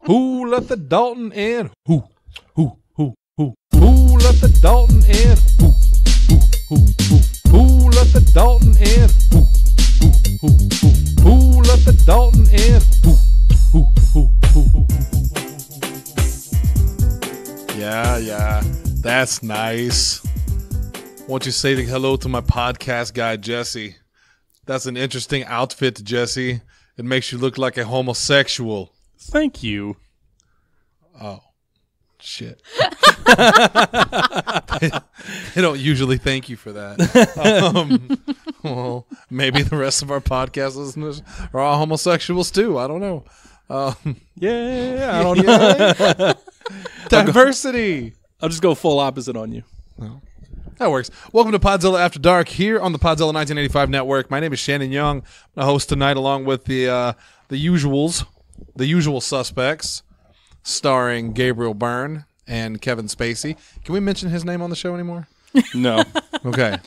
Who let the Dalton in? Who let the Dalton in? Who let the Dalton in? Who let the Dalton in? Yeah, that's nice. Won't you say hello to my podcast guy, Jesse? That's an interesting outfit, Jesse. It makes you look like a homosexual. Thank you. Oh, shit. They don't usually thank you for that. Well, maybe the rest of our podcast listeners are all homosexuals too. I don't know. Yeah, I don't know. Diversity. I'll just go full opposite on you. Well, that works. Welcome to Podzilla After Dark here on the Podzilla 1985 network. My name is Shannon Young. I'm the host tonight along with the usual suspects, starring Gabriel Byrne and Kevin Spacey. Can we mention his name on the show anymore? No. Okay.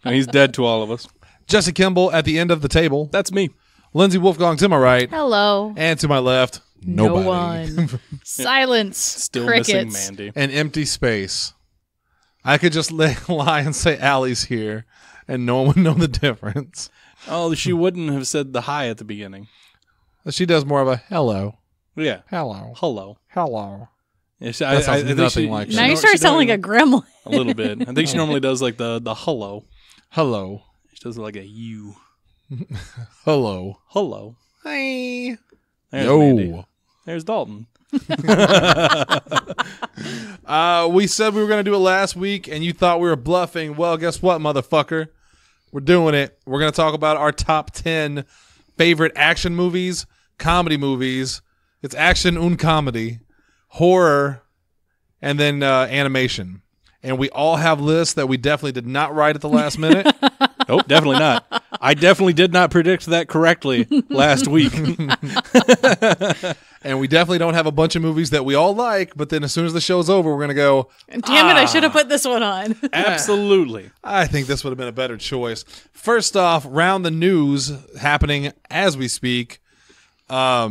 He's dead to all of us. Jesse Kimball at the end of the table. That's me. Lindsay Wolfgang to my right. Hello. And to my left, nobody. No one. Silence. Still Crickets. missing Mandy. An empty space. I could just lie and say Allie's here, and no one would know the difference. Oh, she wouldn't have said the hi at the beginning. She does more of a hello. Yeah. Hello. Hello. Hello. Yeah, That sounds nothing like Now you start sounding like a gremlin. a little bit. I think she normally does like the hello. Hello. She does like a you. Hello. Hello. Hey. There's Yo. Mandy. There's Dalton. We said we were going to do it last week, and you thought we were bluffing. Well, guess what, motherfucker? We're doing it. We're going to talk about our top 10 favorite action movies, comedy movies. It's action and comedy, horror, and then animation. And we all have lists that we definitely did not write at the last minute. Nope, definitely not. I definitely did not predict that correctly last week. And we definitely don't have a bunch of movies that we all like, but then as soon as the show's over, we're going to go, Damn it, I should have put this one on. Absolutely. I think this would have been a better choice. First off, round the news happening as we speak. I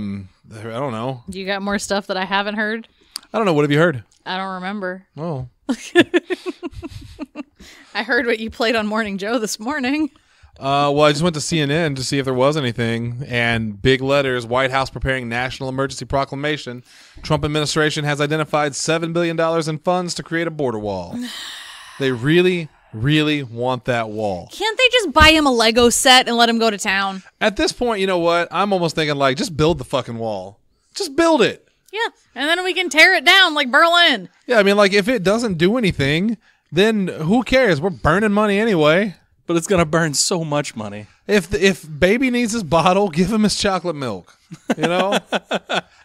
don't know. You got more stuff that I haven't heard? I don't know. What have you heard? I don't remember. Oh. I heard what you played on Morning Joe this morning. Well, I just went to CNN to see if there was anything, and big letters, White House preparing national emergency proclamation. Trump administration has identified $7 billion in funds to create a border wall. They really, really want that wall. Can't they just buy him a Lego set and let him go to town? At this point, you know what? I'm almost thinking, like, just build the fucking wall. Just build it. Yeah, and then we can tear it down like Berlin. Yeah, I mean, like, if it doesn't do anything, then who cares? We're burning money anyway. But it's going to burn so much money. If baby needs his bottle, give him his chocolate milk, you know?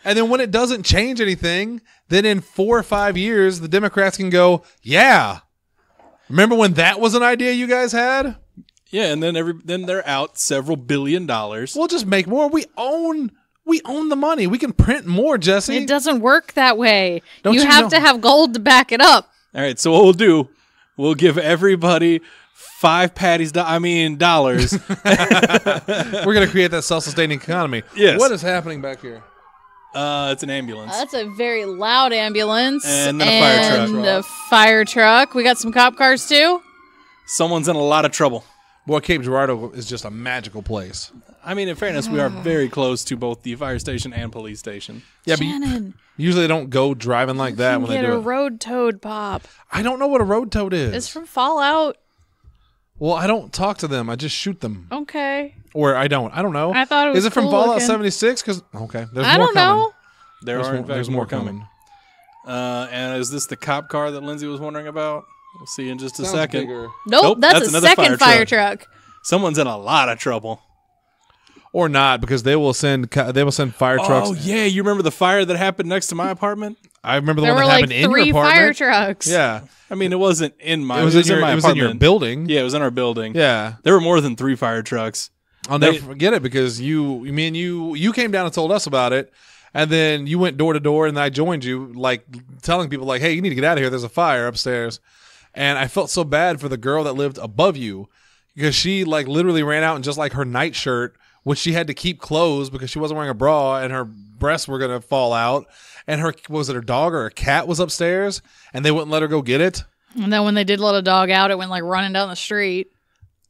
And then when it doesn't change anything, then in 4 or 5 years, the Democrats can go, yeah. Remember when that was an idea you guys had? Yeah, and then they're out several $1 billion. We'll just make more. We own the money. We can print more, Jesse. It doesn't work that way. Don't you you have know? to have gold to back it up. All right, so what we'll do, we'll give everybody dollars. We're going to create that self-sustaining economy. Yes. What is happening back here? It's an ambulance. That's a very loud ambulance. And then a fire truck. And a fire truck. We got some cop cars too. Someone's in a lot of trouble. Boy, Cape Girardeau is just a magical place. I mean, in fairness, we are very close to both the fire station and police station. Yeah, Shannon, but usually they don't go driving like that when they get do a it. road toad pop. I don't know what a road toad is. It's from Fallout. Well, I don't talk to them. I just shoot them. Okay. Or I don't. I don't know. I thought it was Is it from cool Fallout looking. 76? Because okay, there's I more don't coming. know. There's more coming. coming. And is this the cop car that Lindsay was wondering about? We'll see in just a Sounds second. bigger. Nope, that's a another second fire truck. Someone's in a lot of trouble. Or not, because they will send fire trucks. Oh yeah, you remember the fire that happened next to my apartment? I remember the There one were that like happened in 3 your fire apartment. trucks. Yeah, I mean, it wasn't in my. it was in my your apartment. building. Yeah, it was in our building. Yeah, There were more than 3 fire trucks. I'll never forget it because you came down and told us about it, and then you went door to door, and I joined you, like telling people like, "Hey, you need to get out of here. There's a fire upstairs." And I felt so bad for the girl that lived above you because she like literally ran out in just like her nightshirt which she had to keep closed because she wasn't wearing a bra and her breasts were gonna fall out. And her her dog or a cat was upstairs, and they wouldn't let her go get it. And then when they did let a dog out, it went like running down the street.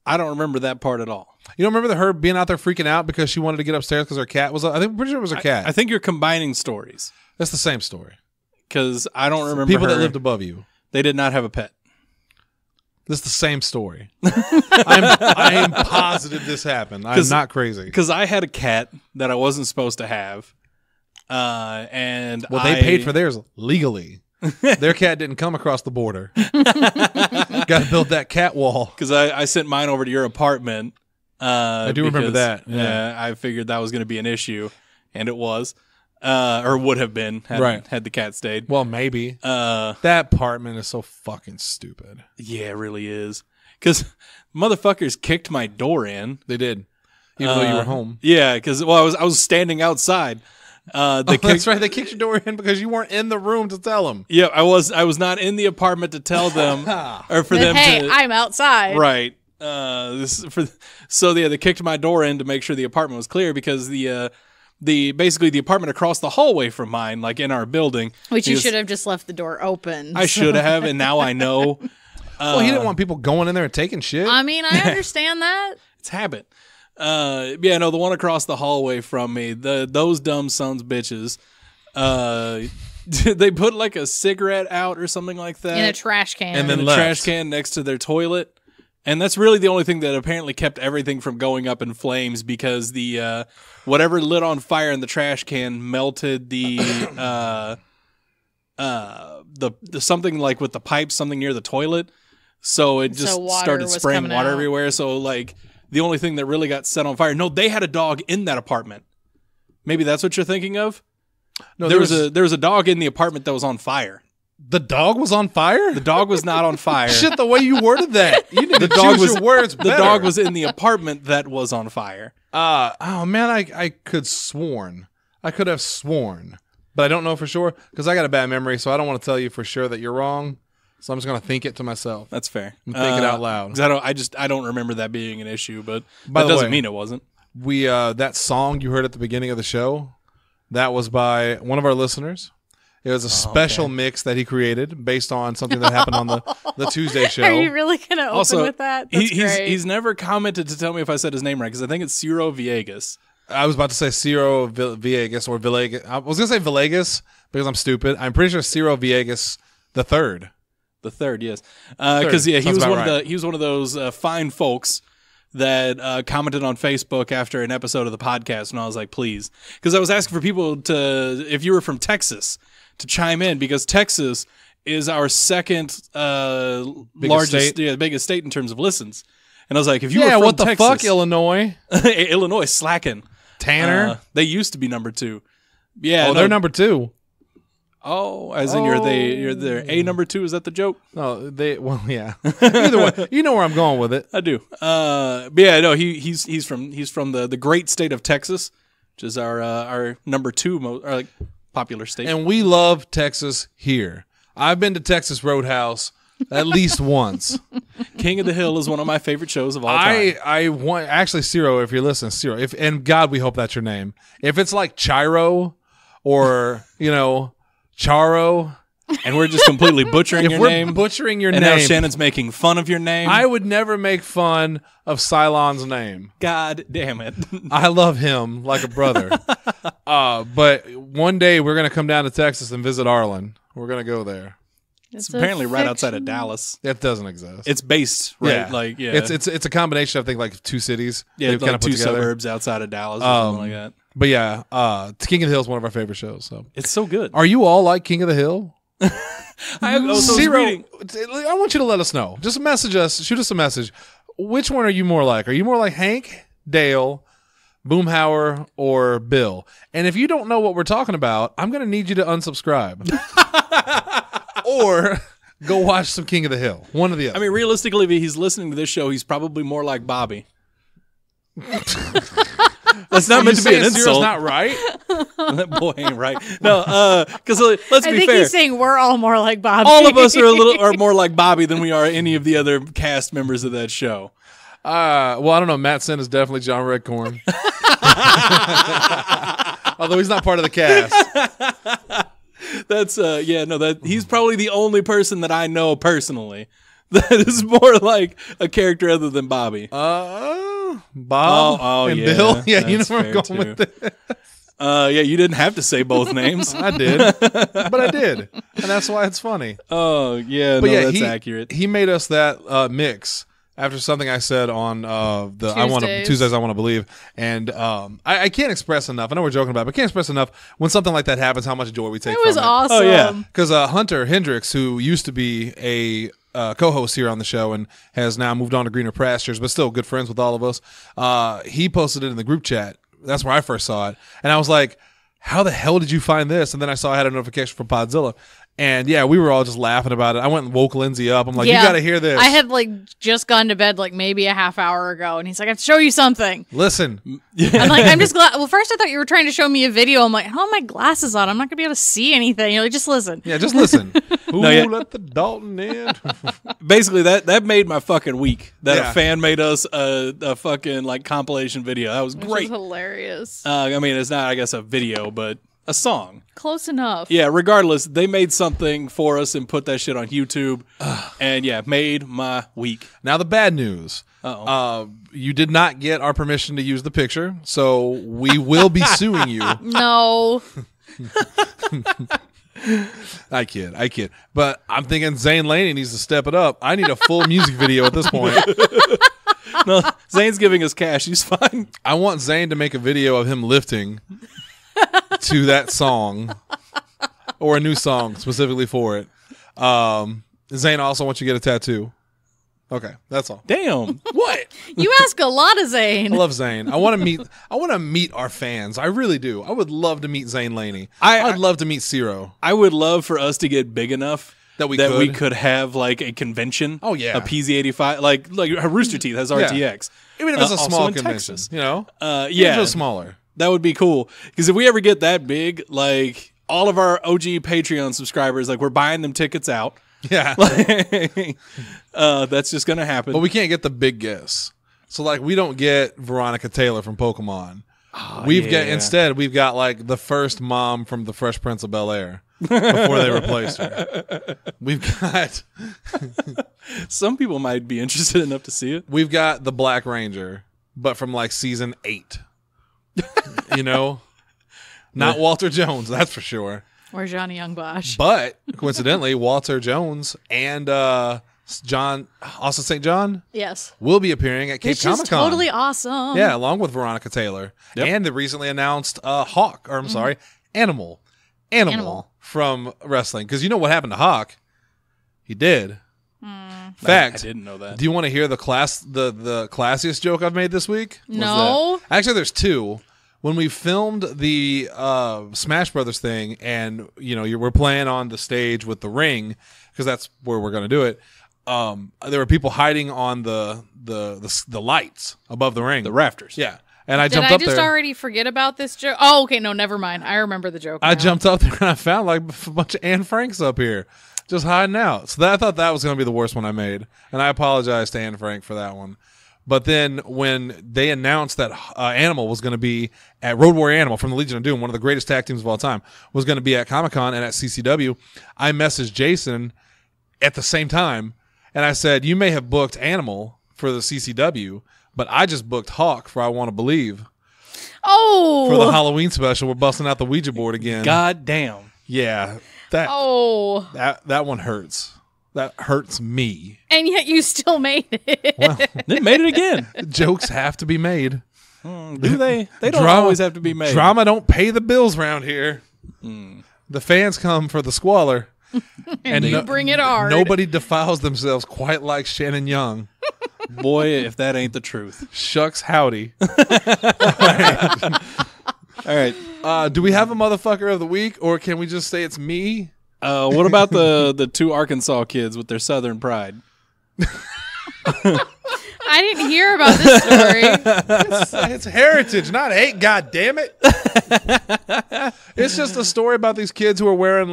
I don't remember that part at all. You don't remember her being out there freaking out because she wanted to get upstairs because her cat was up? I'm pretty sure it was her cat. I think you're combining stories That's the same story. because I don't remember People her. that lived above you. They did not have a pet. This is the same story. I am positive this happened. I'm not crazy. Because I had a cat that I wasn't supposed to have. And They paid for theirs legally. Their cat didn't come across the border. Got to build that cat wall. Because I sent mine over to your apartment. I do remember that. Yeah, I figured that was going to be an issue, and it was, or would have been had the cat stayed. Well, maybe. That apartment is so fucking stupid. Yeah, it really is. Because motherfuckers kicked my door in. They did, even though you were home. Yeah, because I was standing outside. That's right. They kicked your door in because you weren't in the room to tell them. Yeah, I was not in the apartment to tell them or for them Hey, to. I'm outside. Right. They kicked my door in to make sure the apartment was clear because basically the apartment across the hallway from mine, like in our building, Which you should have just left the door open. I should have, and now I know. Well, he didn't want people going in there and taking shit. I mean, I understand that. It's habit. The one across the hallway from me, those dumb sons of bitches, they put like a cigarette out or something like that In a trash can. And then in a left. trash can next to their toilet. And that's really the only thing that apparently kept everything from going up in flames because the whatever lit on fire in the trash can melted the something like with the pipes, something near the toilet. So it just water started was spraying coming water out. everywhere. So like the only thing that really got set on fire. No, they had a dog in that apartment. Maybe that's what you're thinking of. No, there was a dog in the apartment that was on fire. The dog was on fire? The dog was not on fire. Shit, the way you worded that. You need The to dog choose was your words the better. dog was in the apartment that was on fire. Oh, man, I could have sworn. But I don't know for sure because I got a bad memory, so I don't want to tell you for sure that you're wrong. So I'm just going to think it to myself. That's fair. And think it out loud. 'Cause I don't remember that being an issue, but By that the doesn't way, mean it wasn't. We that song you heard at the beginning of the show, that was by one of our listeners. It was a special mix that he created based on something that happened on the Tuesday show. Are you really going to open Also, with that? That's great. he's never commented to tell me if I said his name right because I think it's Ciro Villegas. I was about to say Ciro Villegas or Villegas. I was going to say Villegas because I'm stupid. I'm pretty sure Ciro Villegas the third. The third, yes, because he Sounds was about one right. he was one of those fine folks that commented on Facebook after an episode of the podcast, and I was like, please, because I was asking for people to, if you were from Texas, to chime in because Texas is our second largest, state? biggest state in terms of listens, and I was like, if you were Yeah, from what the Texas, fuck, Illinois? Illinois slacking. Tanner? They used to be number 2. Yeah, They're number 2. Oh, as in you're their A number 2. Is that the joke? No, yeah. Either way, you know where I'm going with it. I do. But yeah, no, he's from the great state of Texas, which is our number 2 most popular state. And we love Texas here. I've been to Texas Roadhouse at least once. King of the Hill is one of my favorite shows of all time. I want actually Ciro, if you're listening, Ciro, and God, we hope that's your name. If it's like Chiro or Charo, And we're just completely butchering if your we're name. butchering your and name, now Shannon's making fun of your name. I would never make fun of Cylon's name. God damn it. I love him like a brother. But one day we're going to come down to Texas and visit Arlen. We're going to go there. It's apparently right outside of Dallas. It doesn't exist. It's based, right? Yeah. It's a combination of, I think, like 2 cities. Yeah, they've like kind of put 2 together. suburbs outside of Dallas or something like that. But yeah, King of the Hill is one of our favorite shows. So It's so good. are you all like King of the Hill? I was Ciro, reading. I want you to let us know. Just message us. Shoot us a message. Which one are you more like? Are you more like Hank, Dale, Boomhauer, or Bill? And if you don't know what we're talking about, I'm going to need you to unsubscribe. Or go watch some King of the Hill. One or the other. I mean, realistically, if he's listening to this show, he's probably more like Bobby. That's not meant to be an Ciro's insult. not right? That boy ain't right. No, because let's I be think fair. he's saying we're all more like Bobby. All of us are more like Bobby than we are any of the other cast members of that show. Well, I don't know. Matt Sin is definitely John Redcorn. Although he's not part of the cast. That's that he's probably the only person that I know personally that is more like a character other than Bobby. Bob and Bill. Yeah, you know that's where I'm fair, going with this. You didn't have to say both names. I did, but I did, and that's why it's funny. Oh yeah, But that's accurate. He made us that mix after something I said on Tuesdays I Want to Believe, and I can't express enough. I know we're joking about it, but I can't express enough when something like that happens. How much joy we take. It was from awesome. Oh yeah, because Hunter Hendricks, who used to be a co-host here on the show and has now moved on to greener pastures, but still good friends with all of us. He posted it in the group chat. That's where I first saw it, and I was like, "How the hell did you find this?" And then I saw I had a notification from Podzilla. And yeah, we were all just laughing about it. I went and woke Lindsay up. I'm like, Yeah. you got to hear this. I had just gone to bed maybe a half hour ago, and he's like, I have to show you something. Listen. I'm like, I'm just glad. Well, first I thought you were trying to show me a video. I'm like, I don't have my glasses on. I'm not gonna be able to see anything. You're like, just listen. Yeah, just listen. Ooh, yeah. let the Dalton in. basically that made my fucking week. That Yeah. a fan made us a fucking compilation video. That was Which great. was hilarious. I mean, it's not, I guess, a video, but a song. Close enough. Yeah, regardless, they made something for us and put that shit on YouTube. And yeah, made my week. Now the bad news. Uh-oh. You did not get our permission to use the picture, so we will be suing you. No. I kid. But I'm thinking Zane Laney needs to step it up. I need a full music video at this point. No, Zane's giving us cash. He's fine. I want Zane to make a video of him lifting to that song or a new song specifically for it. Zane also wants you to get a tattoo. Okay, that's all. Damn. What? You ask a lot of Zane. I love Zane. I want to meet our fans. I really do. I would love to meet Zane Laney. I- I'd love to meet Ciro. I would love for us to get big enough That we we could. could have a convention. Oh, yeah. A PZ85. Like Rooster Teeth has RTX. Even if it's a Also small in convention, Texas. you know? Yeah. Even if it's smaller. That would be cool. Because if we ever get that big, all of our OG Patreon subscribers, we're buying them tickets out. Yeah. That's just going to happen. But we can't get the big guests. So we don't get Veronica Taylor from Pokemon. We've got the first mom from the Fresh Prince of Bel-Air before they replaced her. We've got Some people might be interested enough to see it. We've got the Black Ranger, but from season 8. You know? Not Walter Jones, that's for sure. Or Johnny Young Bosch. But coincidentally, Walter Jones and Austin St. John Yes. will be appearing at Cape Which is Comic Con. totally awesome. Yeah, along with Veronica Taylor. Yep. And the recently announced Animal from wrestling. Because you know what happened to Hawk? He did. Fact. I didn't know that. Do you want to hear the classiest joke I've made this week? No. Actually, there's two. When we filmed the Smash Brothers thing, and we're playing on the stage with the ring because that's where we're going to do it. There were people hiding on the lights above the ring, The rafters. Yeah, and I Did jumped I up just there. already forget about this joke? Oh, okay. No, never mind. I remember the joke. I now. jumped up there and I found a bunch of Anne Franks up here just hiding out. So I thought that was going to be the worst one I made, and I apologize to Anne Frank for that one. But then when they announced that Animal was going to be at Road Warrior Animal from the Legion of Doom, one of the greatest tag teams of all time, was going to be at Comic-Con and at CCW, I messaged Jason at the same time, and I said, you may have booked Animal for the CCW, but I just booked Hawk for I Want to Believe. Oh. For the Halloween special, we're busting out the Ouija board again. God damn. Yeah. Oh. That one hurts. That hurts me. And yet you still made it. Well, They made it again. jokes have to be made. Do they? They don't Drama- always have to be made. Drama don't pay the bills around here. The fans come for the squalor. And you bring it hard. Nobody defiles themselves quite like Shannon Young. Boy, if that ain't the truth. Shucks howdy. All right. Do we have a motherfucker of the week, or can we just say it's me? What about the two Arkansas kids with their Southern pride? I didn't hear about this story. It's heritage, not hate. God damn it! It's just a story about these kids who are wearing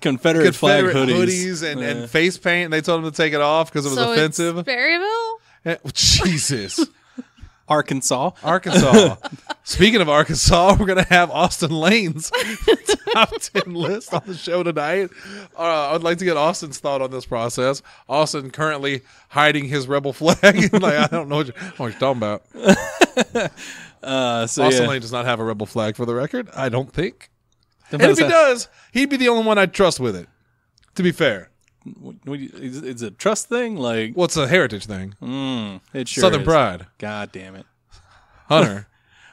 Confederate flag hoodies and face paint. And they told them to take it off because it was So offensive. It's Berryville? Jesus. Arkansas. Arkansas. Speaking of Arkansas, we're going to have Austin Lane's top 10 list on the show tonight. I would like to get Austin's thought on this process. Austin currently hiding his rebel flag. Like, I don't know what you're talking about. Austin Lane does not have a rebel flag, for the record, I don't think. And if he does, he'd be the only one I'd trust with it, to be fair. It's a trust thing? Like, well, it's a heritage thing. It sure Southern is. pride. God damn it. Hunter.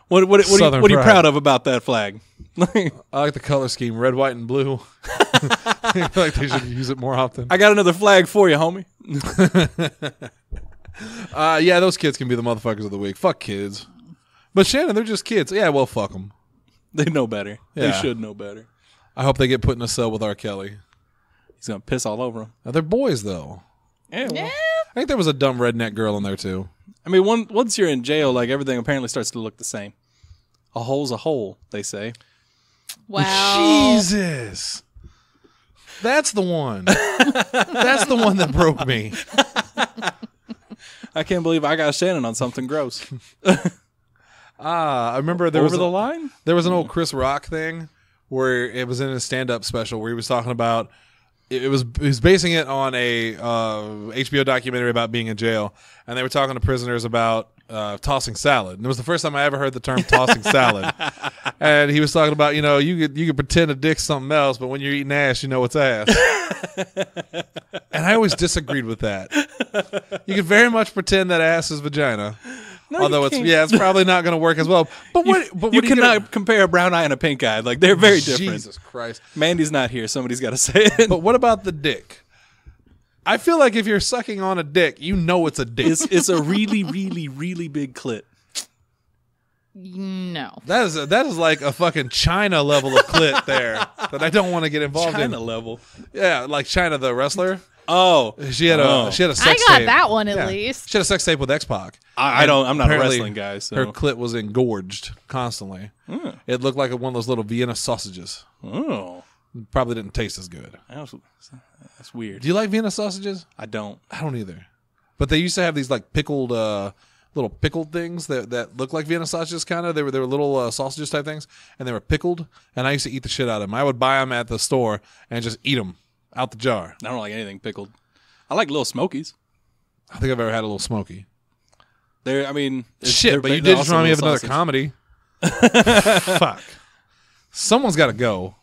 What are you proud of about that flag? I like the color scheme, red, white, and blue. I feel like they should use it more often. I got another flag for you, homie. Yeah, those kids can be the motherfuckers of the week. Fuck kids. But Shannon, they're just kids. Yeah, well, fuck them. They know better. Yeah. They should know better. I hope they get put in a cell with R. Kelly. He's going to piss all over them. Now, they're boys, though. Yeah, well, I think there was a dumb redneck girl in there, too. I mean, once you're in jail, like, everything apparently starts to look the same. A hole's a hole, they say. Wow. Jesus. That's the one. That's the one that broke me. I can't believe I got Shannon on something gross. I remember there Over was the line? There was an old Chris Rock thing where it was in a stand-up special where he was talking about he was basing it on a HBO documentary about being in jail, and they were talking to prisoners about tossing salad. And it was the first time I ever heard the term tossing salad. And he was talking about, you could pretend a dick's something else, but when you're eating ass, you know it's ass. And I always disagreed with that. You could very much pretend that ass is vagina. No, although it's probably not going to work as well. But you cannot compare a brown eye and a pink eye. Like, they're very different. Jesus Christ. Mandy's not here. Somebody's got to say it. But what about the dick? I feel like if you're sucking on a dick, you know it's a dick. It's a really, really, really big clit. No. That is like a fucking China level of clit there that I don't want to get involved in. China level. Yeah, like China the wrestler. Oh, she had a sex tape. I got that one at least. She had a sex tape with X-Pac. I'm not a wrestling guy. So her clit was engorged constantly. It looked like one of those little Vienna sausages. Oh, probably didn't taste as good. That's weird. Do you like Vienna sausages? I don't. I don't either. But they used to have these like pickled, little pickled things that look like Vienna sausages. Kind of. They were little sausages type things, and they were pickled. And I used to eat the shit out of them. I would buy them at the store and just eat them out the jar. I don't like anything pickled. I like Little Smokies. I think I've ever had a little smoky. I mean, shit. But you did just remind me of another comedy. Fuck. Someone's got to go.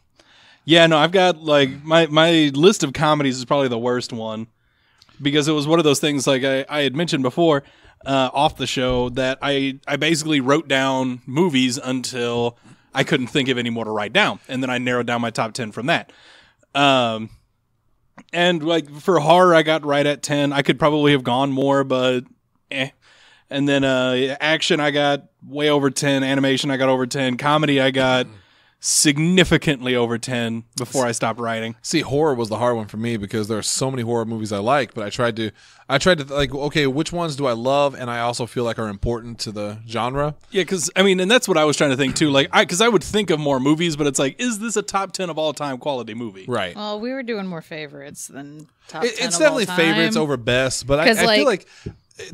Yeah, no, I've got like my list of comedies is probably the worst one because it was one of those things like I had mentioned before off the show that I basically wrote down movies until I couldn't think of any more to write down, and then I narrowed down my top 10 from that. And like for horror, I got right at 10. I could probably have gone more, but eh. And then action, I got way over 10. Animation, I got over 10. Comedy, I got significantly over 10 before I stopped writing. See, horror was the hard one for me because there are so many horror movies I like, but I tried to like, okay, which ones do I love and I also feel like are important to the genre? Yeah, because I mean, and that's what I was trying to think too. Like, because I would think of more movies, but it's like, is this a top 10 of all time quality movie? Right. Well, we were doing more favorites than top 10 It's of definitely all time. favorites over best, but I feel like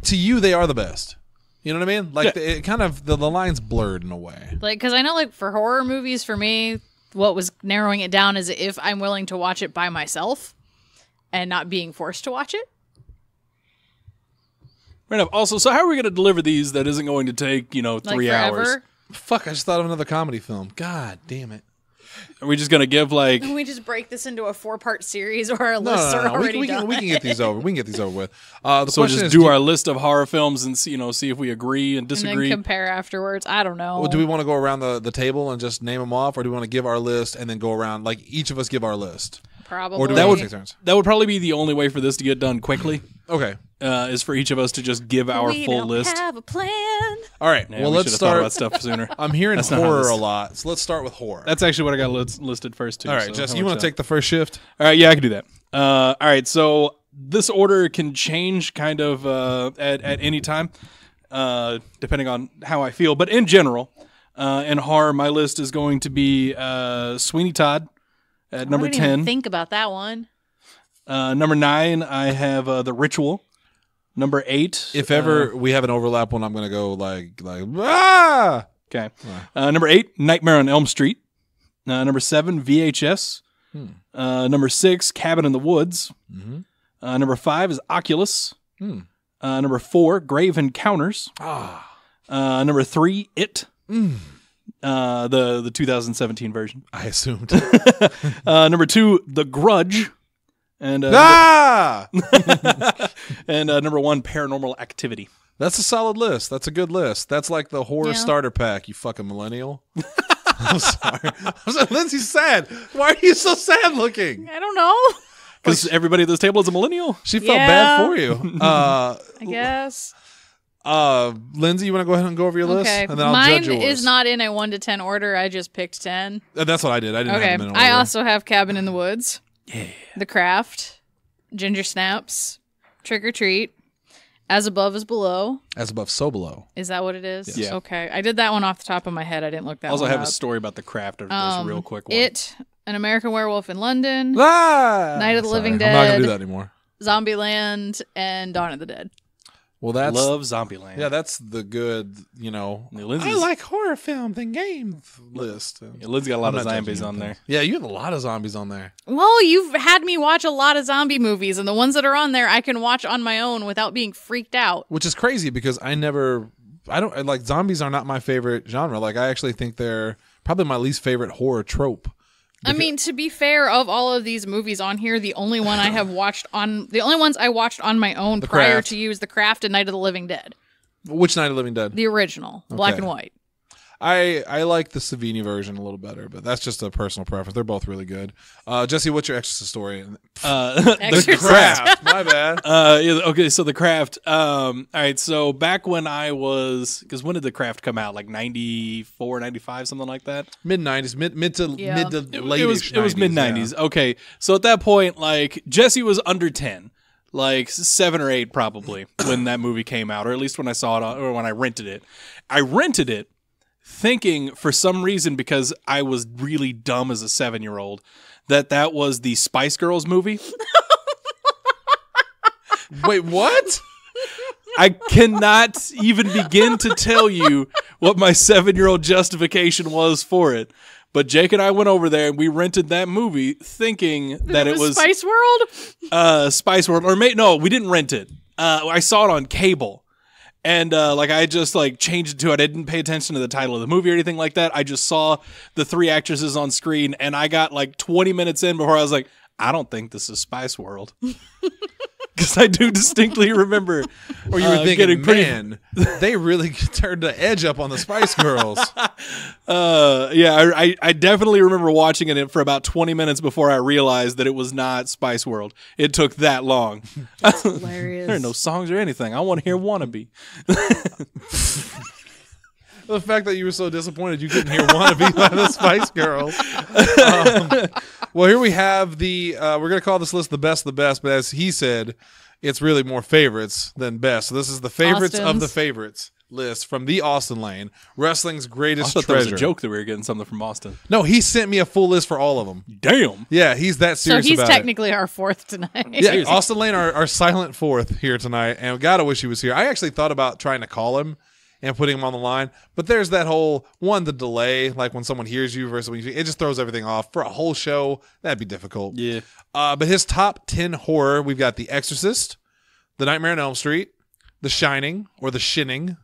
to you they are the best. You know what I mean? Like it kind of the line's blurred in a way. Like, because I know, like for horror movies, for me, what was narrowing it down is if I'm willing to watch it by myself and not being forced to watch it. Right enough. Also, so how are we going to deliver these that isn't going to take 3 hours? Forever? Fuck! I just thought of another comedy film. God damn it! Are we just going to give like? Can we just break this into a 4-part series, or our lists are No. already We done? can get these over. We can get these over with. The So question just is, do our list of horror films and see if we agree and and disagree. then compare afterwards. I don't know. Well, do we want to go around the table and just name them off, or do we want to give our list and then go around like each of us give our list? Probably. Or do we want to take turns? That would probably be the only way for this to get done quickly. Okay. Is for each of us to just give our we full don't list. have a plan. All right. Yeah, well, we let's should have thought start. about stuff sooner. I'm hearing That's not how horror this- a lot, so let's start with horror. That's actually what I got listed first too. All right, Jesse, you want to take the first shift? All right, yeah, I can do that. All right, so this order can change kind of at any time, depending on how I feel. But in general, in horror, my list is going to be Sweeney Todd at number I didn't 10. even think about that one. Number 9, I have The Ritual. Number 8. If ever we have an overlap one, I'm gonna go like ah. Okay. Number 8, Nightmare on Elm Street. Number 7, VHS. Number 6, Cabin in the Woods. Number 5 is Oculus. Number 4, Grave Encounters. Number 3, It. The 2017 version. I assumed. Number 2, The Grudge. And and number 1, Paranormal Activity. That's a solid list. That's a good list. That's like the horror starter pack, you fucking millennial. I'm sorry. Lindsay's sad. Why are you so sad looking? I don't know. Because everybody at this table is a millennial. She felt bad for you. I guess. Lindsay, you want to go ahead and go over your list? Okay. And then I'll Mine judge yours. is not in a 1 to 10 order. I just picked 10. That's what I did. I didn't have them in order. I also have Cabin in the Woods. Yeah. The Craft. Ginger Snaps. Trick or Treat. As Above Is Below. As Above, So Below. Is that what it is? Yes. Yeah. Okay. I did that one off the top of my head. I didn't look that Also one have up. a story about The Craft of this real quick one. It, An American Werewolf in London. Night of the Living I'm not going to Dead. do that anymore. Zombieland, and Dawn of the Dead. Well, that's... Love Zombieland. Yeah, that's the good, Lindsay's- I like horror films and games list. Lindsay got a lot of I'm not zombies judging on there. Yeah, you have a lot of zombies on there. Well, you've had me watch a lot of zombie movies, and the ones that are on there I can watch on my own without being freaked out. Which is crazy because zombies are not my favorite genre. Like, I actually think they're probably my least favorite horror trope. I mean, to be fair, of all of these movies on here, the only ones I watched on my own prior Craft. to you is The Craft and Night of the Living Dead. Which Night of the Living Dead? The original, black and white. I like the Savini version a little better, but that's just a personal preference. They're both really good. Jesse, what's your Exorcist story? Exorcist. Craft. My bad. Okay, so The Craft. All right, so back when I was... Because when did The Craft come out? Like 94, 95, something like that? Mid-90s. Mid to late It was mid-90s. Yeah. Okay, so at that point, like, Jesse was under 10. Like 7 or 8 probably when that movie came out, or at least when I saw it or when I rented it. I rented it thinking for some reason, because I was really dumb as a 7-year-old, that was the Spice Girls movie. Wait, what? I cannot even begin to tell you what my 7-year-old justification was for it. But Jake and I went over there and we rented that movie thinking that it was Spice World? Spice World. Or no, we didn't rent it. I saw it on cable. And I just changed it to it. I didn't pay attention to the title of the movie or anything like that. I just saw the 3 actresses on screen, and I got 20 minutes in before I was like, I don't think this is Spice World. Because I do distinctly remember. Or you were thinking, man, they really turned the edge up on the Spice Girls. Yeah, I definitely remember watching it for about 20 minutes before I realized that it was not Spice World. It took that long. That's hilarious. There are no songs or anything. I want to hear Wannabe. The fact that you were so disappointed you couldn't hear Wannabe by the Spice Girls. Well, here we have we're going to call this list the best of the best, but as he said, it's really more favorites than best. So this is the favorites of the favorites list from the Austin Lane, wrestling's greatest I thought treasure. that was a joke that we were getting something from Austin. No, he sent me a full list for all of them. Damn. Yeah, he's that So serious he's about it. technically our 4th tonight. Yeah, Austin Lane, our silent 4th here tonight, and gotta wish he was here. I actually thought about trying to call him and putting him on the line, but there's that whole the delay, like when someone hears you versus when it just throws everything off. For a whole show, that'd be difficult. Yeah. But his top 10 horror, we've got The Exorcist, The Nightmare on Elm Street, The Shining, or The Shinning,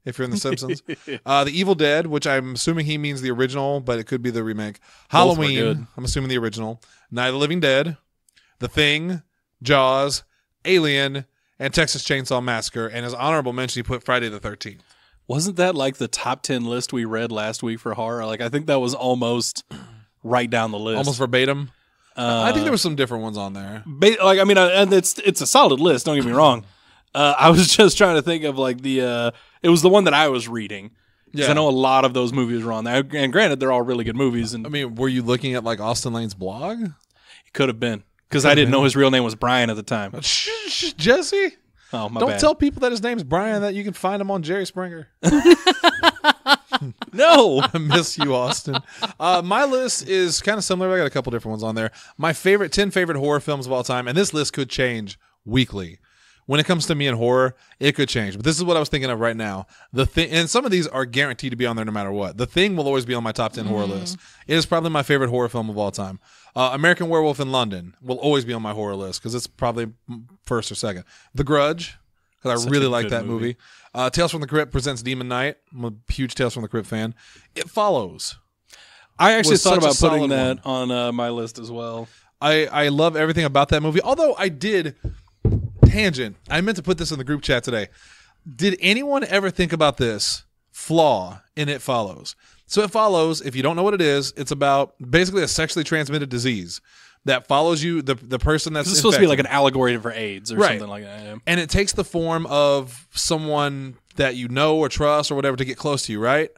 if you're in The Simpsons, The Evil Dead, which I'm assuming he means the original, but it could be the remake. Both were good. Halloween, I'm assuming the original. Night of the Living Dead, The Thing, Jaws, Alien, and Texas Chainsaw Massacre. And as honorable mention, he put Friday the 13th. Wasn't that like the top 10 list we read last week for horror? I think that was almost right down the list. Almost verbatim. I think there were some different ones on there. And it's a solid list. Don't get me wrong. I was just trying to think of it was the one that I was reading. Because I know a lot of those movies were on there. And granted, they're all really good movies. And Were you looking at Austin Lane's blog? It could have been. Because I didn't know his real name was Brian at the time. Jesse? Oh, my Don't bad. tell people that his name's Brian, that you can find him on Jerry Springer. No. I miss you, Austin. My list is kind of similar. I got a couple different ones on there. My 10 favorite horror films of all time, and this list could change weekly. When it comes to me and horror, it could change. But this is what I was thinking of right now. The Thing, and some of these are guaranteed to be on there no matter what. The Thing will always be on my top 10 horror list. It is probably my favorite horror film of all time. American Werewolf in London will always be on my horror list because it's probably first or second. The Grudge, because I really like that movie. Tales from the Crypt presents Demon Knight. I'm a huge Tales from the Crypt fan. It Follows. I actually Was thought such a about putting solid that on my list as well. I love everything about that movie. Although I did tangent. I meant to put this in the group chat today. Did anyone ever think about this flaw in It Follows? So It Follows, if you don't know what it is, it's about basically a sexually transmitted disease that follows you, the person that's It's supposed to be like an allegory for AIDS or something like that. Yeah. And it takes the form of someone that you know or trust or whatever to get close to you, right?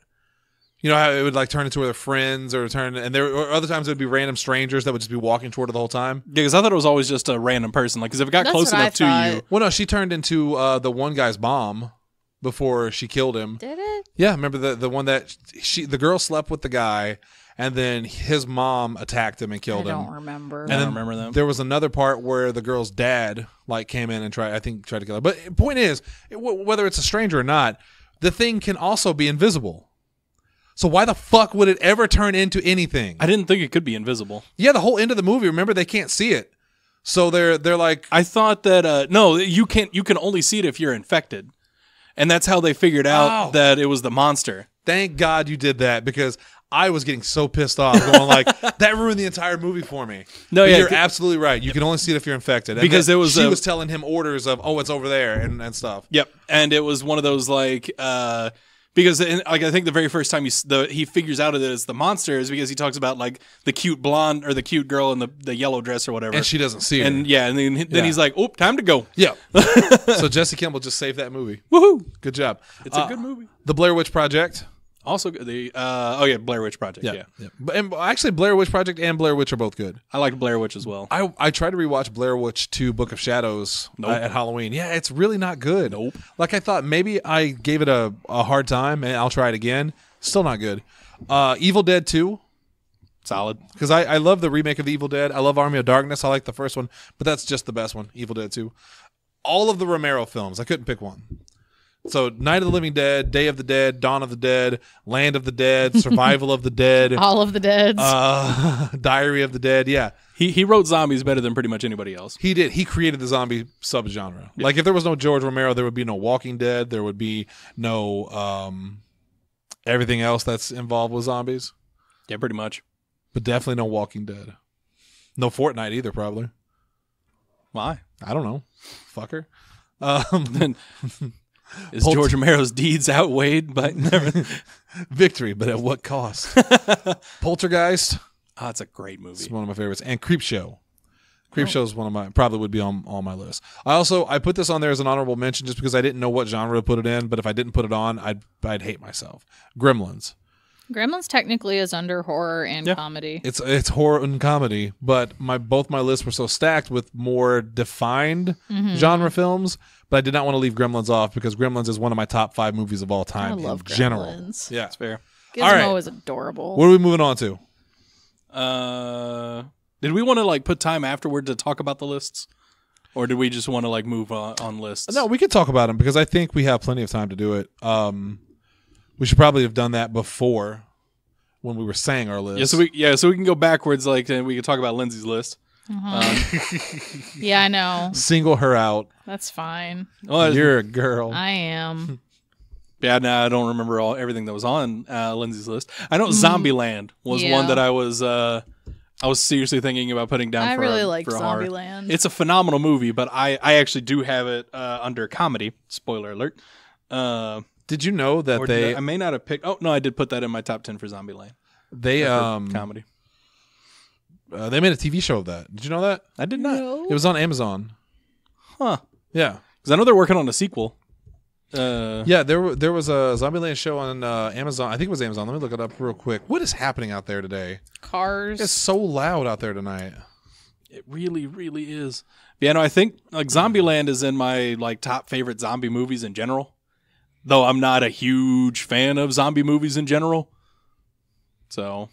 You know how it would like turn into their friends or or other times it would be random strangers that would just be walking toward her the whole time. Yeah, because I thought it was always just a random person. Like, because if it got That's close what I enough to thought. you, Well, no, she turned into the one guy's mom before she killed him. Did it? Yeah, remember the one that the girl slept with the guy, and then his mom attacked him and killed I him. don't remember. I don't remember them. There was another part where the girl's dad like came in and tried to kill her. But point is, whether it's a stranger or not, the thing can also be invisible. So why the fuck would it ever turn into anything? I didn't think it could be invisible. Yeah, the whole end of the movie. Remember, they can't see it, so they're like, I thought that no, you can't. You can only see it if you're infected, and that's how they figured out that it was the monster. thank God you did that because I was getting so pissed off, going like that ruined the entire movie for me. No, But yeah, you're absolutely right. You can only see it if you're infected. And Because then it was she a- was telling him orders of it's over there and stuff. Yep, and it was one of those like because like I think the very first time he figures out that it's the monster is because he talks about like the cute blonde or the cute girl in the yellow dress or whatever, And she doesn't see her. and then he's like, oh, time to go. Yeah. So Jesse Campbell just saved that movie. Woohoo! Good job. It's a good movie. The Blair Witch Project. Also, the Blair Witch Project. Yeah. And actually, Blair Witch Project and Blair Witch are both good. I like Blair Witch as well. I tried to rewatch Blair Witch 2 Book of Shadows at Halloween. Yeah, it's really not good. Nope. Like I thought maybe I gave it a hard time and I'll try it again. Still not good. Evil Dead 2. Solid. Because I love the remake of the Evil Dead. I love Army of Darkness. I like the first one, but that's just the best one, Evil Dead 2. All of the Romero films. I couldn't pick one. So Night of the Living Dead, Day of the Dead, Dawn of the Dead, Land of the Dead, Survival of the Dead, All of the Deads. Diary of the Dead. Yeah, He wrote zombies better than pretty much anybody else. he did. He created the zombie subgenre. Yeah. Like if there was no George Romero, there would be no Walking Dead. There would be no everything else that's involved with zombies. Yeah, pretty much. But definitely no Walking Dead. No Fortnite either, probably. Why? I don't know. Fucker. Is George Romero's deeds outweighed by Victory, but at what cost? Poltergeist. Oh, it's a great movie. It's one of my favorites. And Creepshow. Creepshow is one of my, probably would be on my list. I put this on there as an honorable mention just because I didn't know what genre to put it in, but if I didn't put it on, I'd hate myself. Gremlins. Gremlins technically is under horror and comedy. It's horror and comedy, but both my lists were so stacked with more defined genre films, but I did not want to leave Gremlins off because Gremlins is one of my top 5 movies of all time I love in general. Gremlins. Yeah. That's fair. Gizmo All right. is adorable. What are we moving on to? Did we want to like put time afterward to talk about the lists, or did we just want to like move on lists? No, we could talk about them because I think we have plenty of time to do it. We should probably have done that before when we were saying our list. So we can go backwards, like, and we can talk about Lindsay's list. Yeah, I know. Single her out. That's fine. Well, You're a girl. I am. yeah, no, I don't remember everything that was on Lindsay's list. I know Zombieland was one that I was seriously thinking about putting down. I really like for a horror. Zombieland. It's a phenomenal movie, but I actually do have it under comedy. Spoiler alert. Did you know that I may not have picked. Oh no, I did put that in my top 10 for Zombieland. they Comedy. they made a TV show of that? Did you know that? I did not. It was on Amazon. Huh? Yeah. Because I know they're working on a sequel. Yeah, there was a Zombieland show on Amazon. I think it was Amazon. Let me look it up real quick. What is happening out there today? Cars. It's so loud out there tonight. It really, really is. Yeah, no, I think like Zombieland is in my like top favorite zombie movies in general. Though I'm not a huge fan of zombie movies in general. So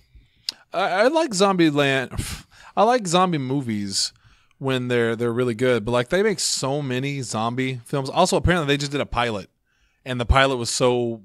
I like Zombieland. I like zombie movies when they're really good. But like they make so many zombie films. Also, apparently they just did a pilot, and the pilot was so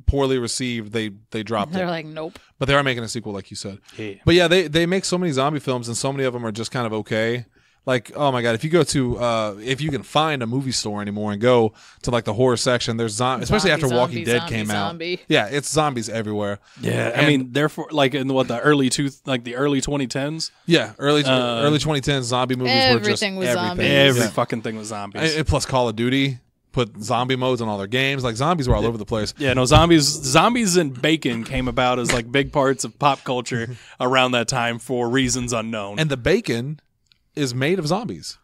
poorly received they dropped They're it. like, nope. But they are making a sequel, like you said. Yeah. But yeah, they make so many zombie films, and so many of them are just kind of okay. Like, oh my god, if you go to if you can find a movie store anymore and go to like the horror section, there's especially after Walking Dead came out. Yeah, it's zombies everywhere. Yeah, I mean, therefore, like in the early 2010s. Yeah, early 2010s zombie movies were just everything was everything. zombies. Every Yeah. fucking thing was zombies. And plus Call of Duty put zombie modes on all their games. Like zombies were all over the place. Yeah, no, zombies and bacon came about as like big parts of pop culture around that time for reasons unknown. And the bacon is made of zombies.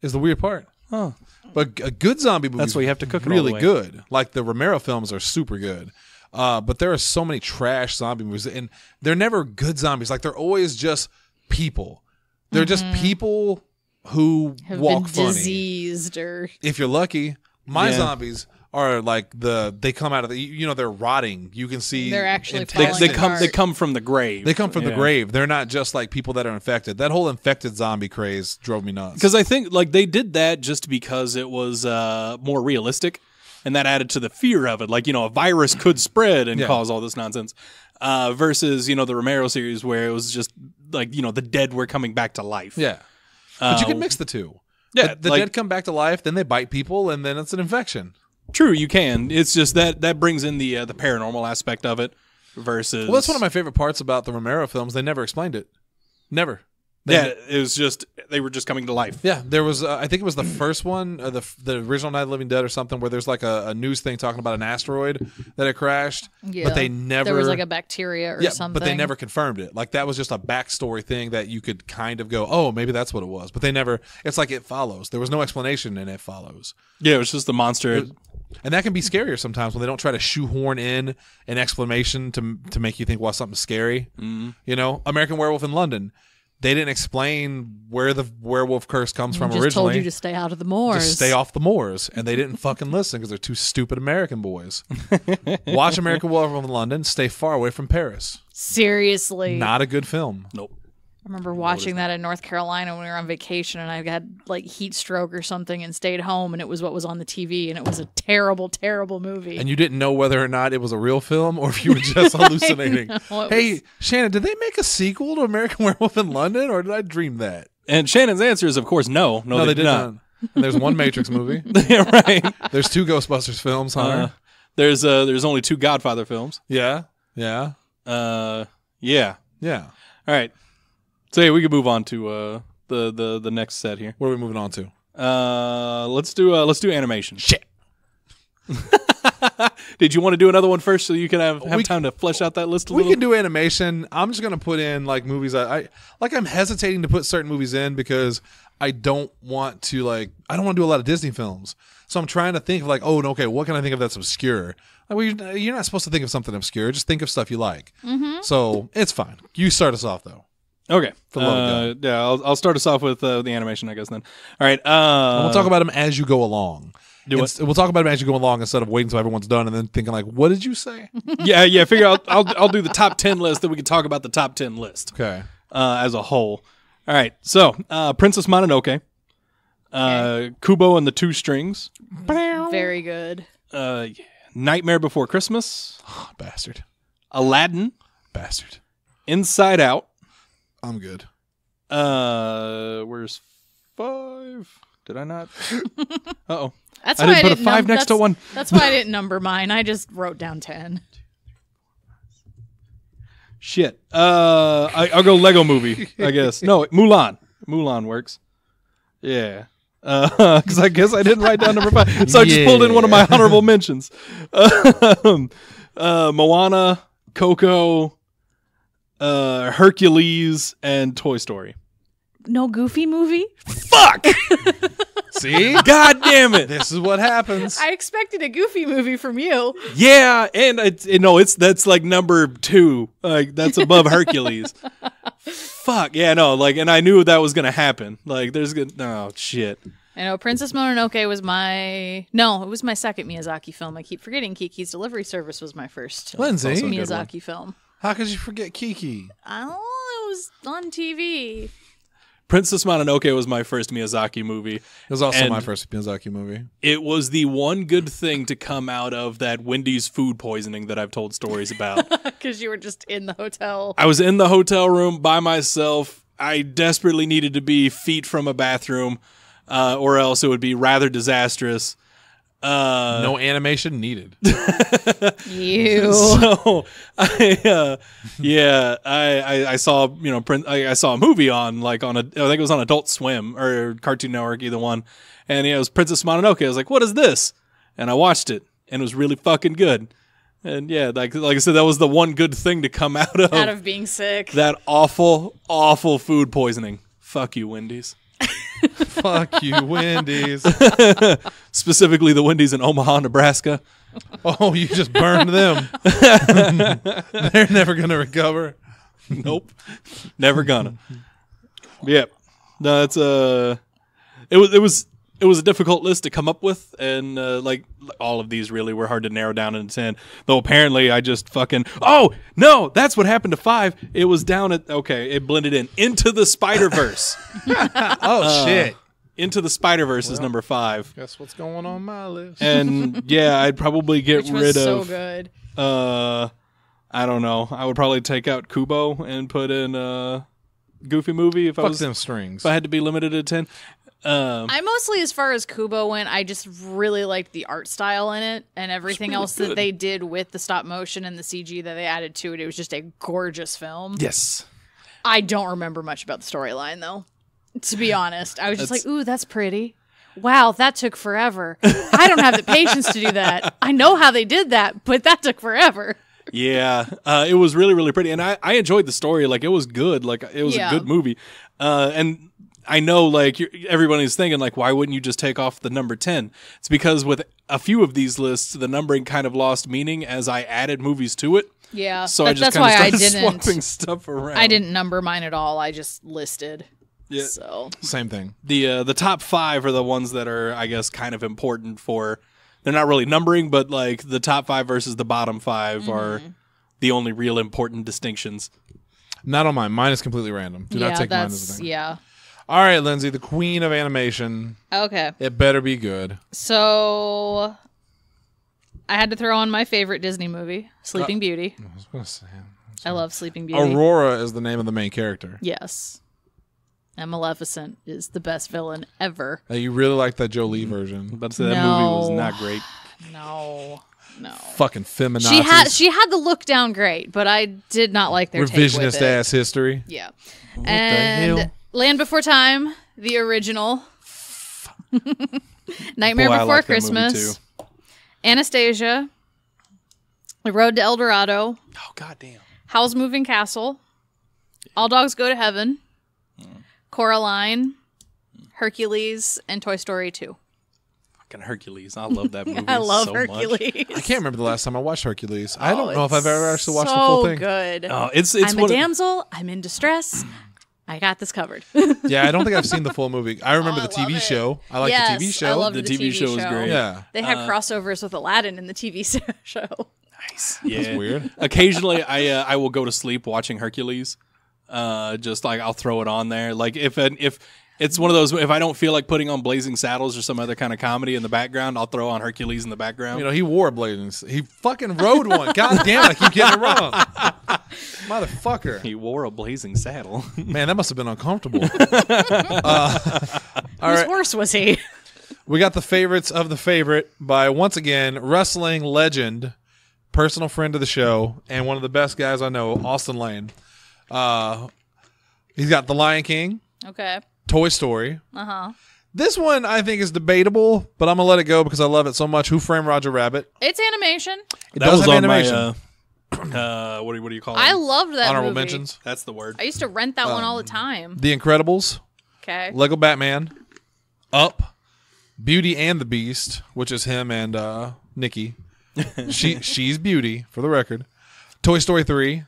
Is the weird part. Oh. But a good zombie movie That's why you have to cook it all really the way. good. Like the Romero films are super good. But there are so many trash zombie movies, and they're never good zombies. Like they're always just people. They're just people who Have walk been funny. diseased or If you're lucky, my Yeah. zombies are like they come out of they're rotting. You can see They're actually intestines. falling They come from the grave. They come from the Yeah. grave. They're not just like people that are infected. That whole infected zombie craze drove me nuts. Because I think like they did that just because it was more realistic, and that added to the fear of it. Like a virus could spread and Yeah. cause all this nonsense. Versus the Romero series where it was just like the dead were coming back to life. Yeah. But you can mix the two. Yeah, The like- dead come back to life, then they bite people, and then it's an infection. True, you can. It's just that brings in the paranormal aspect of it. Versus, Well, that's one of my favorite parts about the Romero films. They never explained it. Never. They- it was just they were just coming to life. Yeah, there was. I think it was the first one, the original Night of the Living Dead or something, where there's like a news thing talking about an asteroid that it crashed, yeah. but they never. There was like a bacteria or something. but they never confirmed it. Like that was just a backstory thing that you could kind of go, oh, maybe that's what it was. But they never. It's like It Follows. There was no explanation in It Follows. Yeah, it was just the monster. And that can be scarier sometimes when they don't try to shoehorn in an explanation to make you think, well, something's scary. Mm. American Werewolf in London. They didn't explain where the werewolf curse comes from just originally. told you to stay out of the moors. Just stay off the moors. And they didn't fucking listen because they're two stupid American boys. Watch American Werewolf in London. Stay far away from Paris. Seriously. Not a good film. Nope. I remember watching that in North Carolina when we were on vacation, and I had like heat stroke or something and stayed home, and it was what was on the TV, and it was a terrible, terrible movie. And you didn't know whether or not it was a real film or if you were just hallucinating. know, it Hey, was- Shannon, did they make a sequel to American Werewolf in London, or did I dream that? And Shannon's answer is, of course, no. No, they did not. And there's one Matrix movie. Yeah, right. There's two Ghostbusters films, Hunter. There's only 2 Godfather films. Yeah. Yeah. Yeah. Yeah. All right. So yeah, we can move on to the next set here. What are we moving on to? Let's do animation. Shit. Did you want to do another one first so you can have We- time to flesh out that list a We little? can do animation. I'm just gonna put in like movies. I'm hesitating to put certain movies in because I don't want to do a lot of Disney films. So I'm trying to think of like, okay, what can I think of that's obscure? Like, well, you're not supposed to think of something obscure. Just think of stuff you like. Mm-hmm. So it's fine. You start us off though. Okay. For the love of yeah, I'll start us off with the animation, I guess. Then. All right. And we'll talk about them as you go along. Do what? We'll talk about them as you go along instead of waiting until everyone's done and then thinking like, what did you say? yeah. Figure I'll do the top 10 list, then we can talk about the top 10 list Okay. as a whole. All right. So Princess Mononoke, Kubo and the Two Strings, Very good. Nightmare Before Christmas, Bastard. Aladdin, Bastard. Inside Out. I'm good. Where's 5? Did I not? Uh-oh. That's I why didn't put a 5 next to that's- 1. That's why I didn't number mine. I just wrote down 10. Shit. I'll go Lego Movie, I guess. No, Mulan. Mulan works. Yeah. Because I guess I didn't write down number 5. So I just pulled in one of my honorable mentions. Moana, Coco, Hercules, and Toy Story. No Goofy movie? Fuck! See? God damn it! This is what happens. I expected a Goofy movie from you. Yeah, and that's like number 2. Like that's above Hercules. Fuck yeah, no, like, and I knew that was gonna happen. Like, there's good. No shit. I know Princess Mononoke was it was my second Miyazaki film. I keep forgetting Kiki's Delivery Service was my first Lindsay, Also a good one. Miyazaki film. how could you forget Kiki? Oh, it was on TV. Princess Mononoke was my first Miyazaki movie. It was also And my first Miyazaki movie. It was the one good thing to come out of that Wendy's food poisoning that I've told stories about. Because you were just in the hotel. I was in the hotel room by myself. I desperately needed to be feet from a bathroom, or else it would be rather disastrous. No animation needed. You. So I saw I saw a movie on I think it was on Adult Swim or Cartoon Network, either one, and it was Princess Mononoke. I was like, what is this? And I watched it, and it was really fucking good. And yeah, like I said, that was the one good thing to come out of being sick. that awful food poisoning. Fuck you, Wendy's. Fuck you, Wendy's. Specifically the Wendy's in Omaha, Nebraska. Oh, you just burned them. They're never going to recover. Nope. Never gonna. Yep. No, it's it was a difficult list to come up with, and like all of these really were hard to narrow down into 10. Though apparently I just fucking that's what happened to 5. It was down at it blended in Into the Spider-Verse. Shit. Into the Spider-Verse is number 5. Guess what's going on my list? And yeah, I'd probably get Which was rid so of good. I don't know. I would probably take out Kubo and put in Goofy Movie if Fuck them strings. if I had to be limited to 10. I mostly, as far as Kubo went, I just really liked the art style in it, and everything else that they did with the stop motion and the CG that they added to it. It was just a gorgeous film. Yes. I don't remember much about the storyline, though. To be honest, I was just like, "Ooh, that's pretty." Wow, that took forever. I don't have the patience to do that. I know how they did that, but that took forever. Yeah, it was really, really pretty, and I enjoyed the story. Like, it was good. Like, it was a good movie. And I know, like, everybody's thinking, like, why wouldn't you just take off the number 10? It's because with a few of these lists, the numbering kind of lost meaning as I added movies to it. Yeah, So I just that's why I started didn't. swapping stuff around. I didn't number mine at all. I just listed. Yeah. So Same thing. The top 5 are the ones that are, I guess, kind of important for. They're not really numbering, but like the top 5 versus the bottom 5 are the only real important distinctions. Not on mine. Mine is completely random. Do not take mine as a thing. Yeah. All right, Lindsay, the queen of animation. Okay. It better be good. So I had to throw on my favorite Disney movie, Sleeping Beauty. I was gonna say, I love Sleeping Beauty. Aurora is the name of the main character. Yes. And Maleficent is the best villain ever. You really like that Jolie version. But that movie was not great. No. Fucking feminazis. She had the look down great, but I did not like their take with revisionist it. ass history. Yeah. What and the hell? Land Before Time, the original. Nightmare Boy, I Before like that movie, Christmas. too. Anastasia. The Road to El Dorado. Oh, goddamn. Howl's Moving Castle. All Dogs Go to Heaven. Coraline. Hercules. And Toy Story 2. Fucking Hercules. I love that movie I love so Hercules. I can't remember the last time I watched Hercules. I don't know if I've ever actually watched the full thing. Good. It's I'm a one damsel. I'm in distress. I got this covered. Yeah, I don't think I've seen the full movie. I remember Oh, the I love TV it. show. I like Yes, the TV show. I loved The TV show was great. Yeah. They had crossovers with Aladdin in the TV show. Nice. Yeah. That's weird. Occasionally, I will go to sleep watching Hercules. Just like I'll throw it on there. Like if it's one of those, if I don't feel like putting on Blazing Saddles or some other kind of comedy in the background, I'll throw on Hercules in the background. You know, he wore a blazing. He fucking rode one. God damn it, I keep getting it wrong. Motherfucker. He wore a blazing saddle. Man, that must have been uncomfortable. Whose horse was he? We got the favorites of the favorite by, once again, wrestling legend, personal friend of the show, and one of the best guys I know, Austin Lane. He's got The Lion King, Okay. Toy Story. Uh-huh. This one I think is debatable, but I'm going to let it go because I love it so much. Who Framed Roger Rabbit? It's animation. It That does was have on animation. my what do you call it? I loved that Honorable movie. mentions. That's the word. I used to rent that one all the time. The Incredibles, Okay. Lego Batman, Up, Beauty and the Beast, which is him and Nikki. She's Beauty, for the record. Toy Story 3,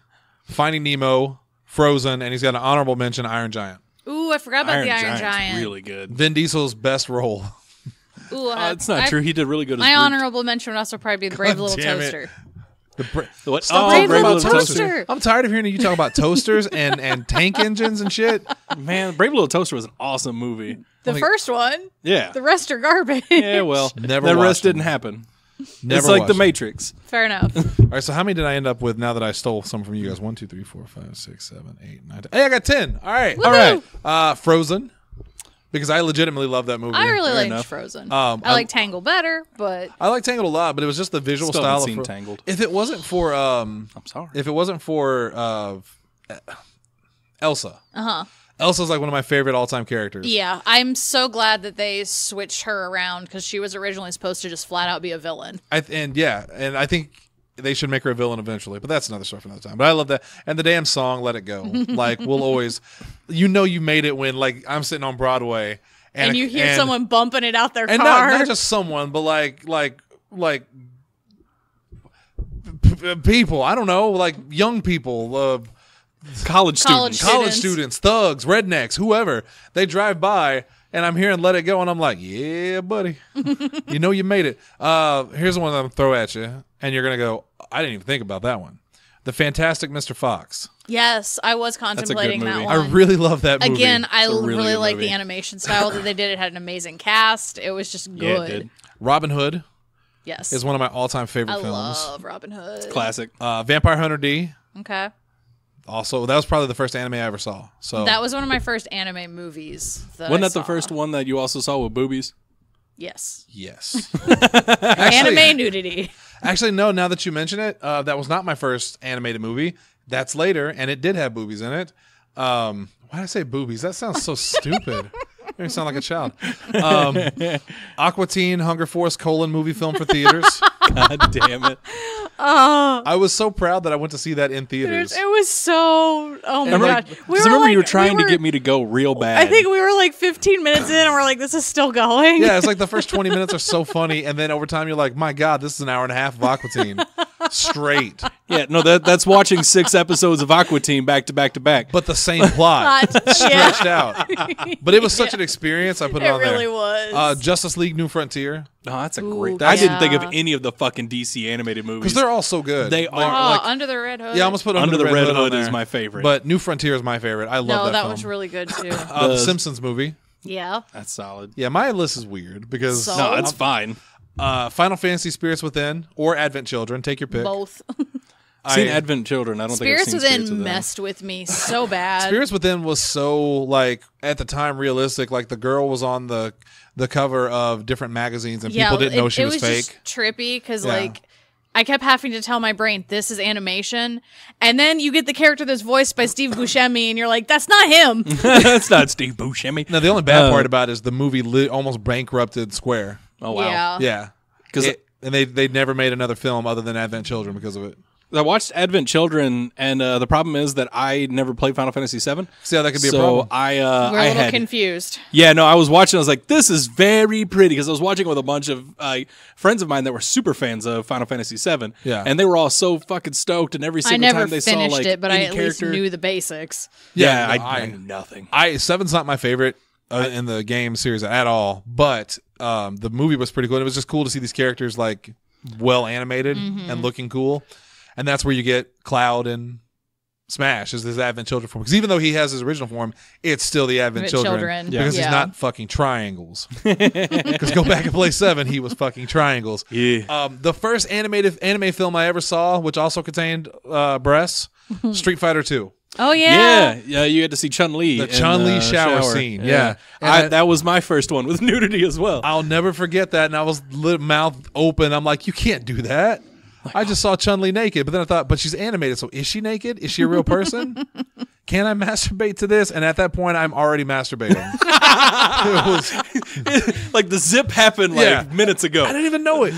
Finding Nemo, Frozen, and he's got an honorable mention, Iron Giant. Ooh, I forgot about the Iron Giant's Giant. really good. Vin Diesel's best role. Ooh, It's not true. He did really good as My Groot. honorable mention would also probably be The Brave Little damn it. Toaster. What? Stop Brave talking Little about Toaster. I'm tired of hearing you talk about toasters and tank engines and shit. Man, Brave Little Toaster was an awesome movie. The first one. Yeah. The rest are garbage. Yeah, well, Never the watched rest them. didn't happen. Never It's like watched The it. Matrix. Fair enough. All right, so how many did I end up with now that I stole some from you guys? 1, 2, 3, 4, 5, 6, 7, 8, 9, 10. Hey, I got 10. All right. Woohoo! All right. Frozen. Because I legitimately love that movie. I really liked enough. Frozen. I- I like Tangle better, but I like Tangled a lot, but it was just the visual Still style haven't of seen Tangled. If it wasn't for I'm sorry. Elsa. Elsa's like one of my favorite all-time characters. yeah, I'm so glad that they switched her around because she was originally supposed to just flat out be a villain. And I think they should make her a villain eventually, but that's another story for another time. But I love that. And the damn song, Let It Go. Like, we'll always, you made it when, like, I'm sitting on Broadway. And you hear someone bumping it out their and car. not just someone, but like people, I don't know, like young people, College students. college students, thugs, rednecks, whoever. They drive by and I'm hearing Let It Go and I'm like, yeah, buddy. You made it. Here's one that I'm gonna throw at you and you're gonna go, I didn't even think about that one. The Fantastic Mr. Fox. Yes, I was contemplating that movie. one. I really love that movie. Again, I It's a really really good like movie. the animation style that they did. It had an amazing cast. It was just Yeah, good. it did. Robin Hood Yes. is one of my all-time favorite I films. love Robin Hood. Classic. Vampire Hunter D. Okay. Also, that was probably the first anime I ever saw. So That was one of my first anime movies. Wasn't I that the saw. first one that you also saw with boobies? Yes. yes. Anime nudity. Actually, no. Now that you mention it, that was not my first animated movie. That's later, and it did have boobies in it. Why did I say boobies? That sounds so stupid. Made me sound like a child. Aqua Teen Hunger Force : movie film for theaters. God damn it. I was so proud that I went to see that in theaters. It was so. Oh my god. Remember you were trying to get me to go real bad. I think we were like 15 minutes in, and we're like, "This is still going." Yeah, it's like the first 20 minutes are so funny, and then over time you're like, my God, this is an hour and a half of Aqua Teen. Straight. Yeah, no, that's watching 6 episodes of Aqua Teen back to back to back. But the same plot. Yeah. Stretched out. But it was such an experience, I put it It on there. really was. Justice League New Frontier. Oh, that's a Ooh, great. I didn't think of yeah. any of the fucking DC animated movies. Because they're all so good. They Like, are. Oh, Under the Red Hood. yeah, I almost put Under the Red on Hood there. is my favorite. But New Frontier is my favorite. I love No, that that film. was really good too. The Simpsons movie. Yeah. That's solid. Yeah, my list is weird because So? No, it's fine. Final Fantasy Spirits Within or Advent Children. Take your pick. Both. I've seen Advent Children. I don't Spirits think I've seen Within Spirits Within. messed with me so bad. Spirits Within was so, like, at the time realistic. Like, the girl was on the cover of different magazines and people didn't know she was fake. Just trippy because Yeah. like I kept having to tell my brain this is animation, and then you get the character that's voiced by Steve Buscemi, and you're like, that's not him. That's not Steve Buscemi. Now, the only bad part about it is the movie almost bankrupted Square. Oh wow. Yeah. Yeah. 'Cause and they never made another film other than Advent Children because of it. I watched Advent Children, and the problem is that I never played Final Fantasy VII. See how that could be a So problem. We're I a little had confused. I was watching. I was like, "This is very pretty," because I was watching with a bunch of friends of mine that were super fans of Final Fantasy VII. Yeah. and they were all so fucking stoked. And every I single never time they saw finished like it, but I any at character, least knew the basics. Yeah, Yeah, I knew nothing. Seven's not my favorite in the game series at all, but the movie was pretty cool. It was just cool to see these characters like well animated and looking cool, and that's where you get Cloud and Smash is this Advent Children form. Because even though he has his original form, it's still the Advent Children. Because he's Yeah. not fucking triangles. Because go back and play 7, he was fucking triangles. Yeah, The first anime film I ever saw, which also contained breasts, Street Fighter 2. Oh yeah. yeah. You had to see Chun Li. The Chun-Li shower scene, yeah. And that was my first one with nudity as well. I'll never forget that. And I was mouth open. I'm like, you can't do that. I just saw Chun-Li naked, but then I thought, but she's animated, so is she naked? Is she a real person? Can I masturbate to this? And at that point, I'm already masturbating. It was, Like the zip happened like minutes ago. I didn't even know it.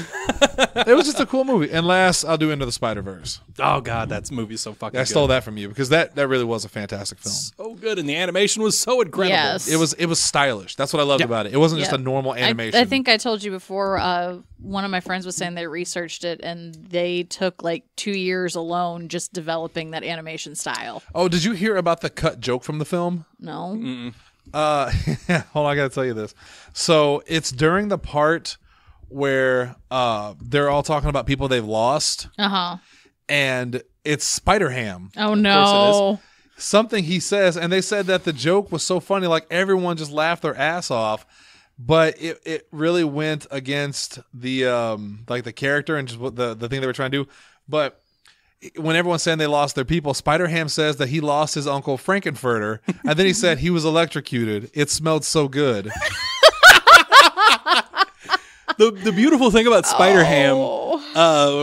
It was just a cool movie. And last, I'll do Into the Spider-Verse. Oh god, that movie's so fucking I good. stole that from you because that really was a fantastic film. So good, and the animation was so incredible. Yes. It was stylish. That's what I loved about it. It wasn't just Yeah. a normal animation. I think I told you before. One of my friends was saying they researched it and they took like 2 years alone just developing that animation style. Oh, did you hear about the cut joke from the film? No. Hold on, I gotta tell you this. So it's during the part where they're all talking about people they've lost, Uh huh. and it's Spider-Ham. Oh no. Something he says, and they said that the joke was so funny, like everyone just laughed their ass off, but it really went against the like the character and just what the thing they were trying to do. But when everyone's saying they lost their people, Spider-Ham says that he lost his uncle Frankenfurter, and then he said he was electrocuted. It smelled so good. The beautiful thing about Spider-Ham,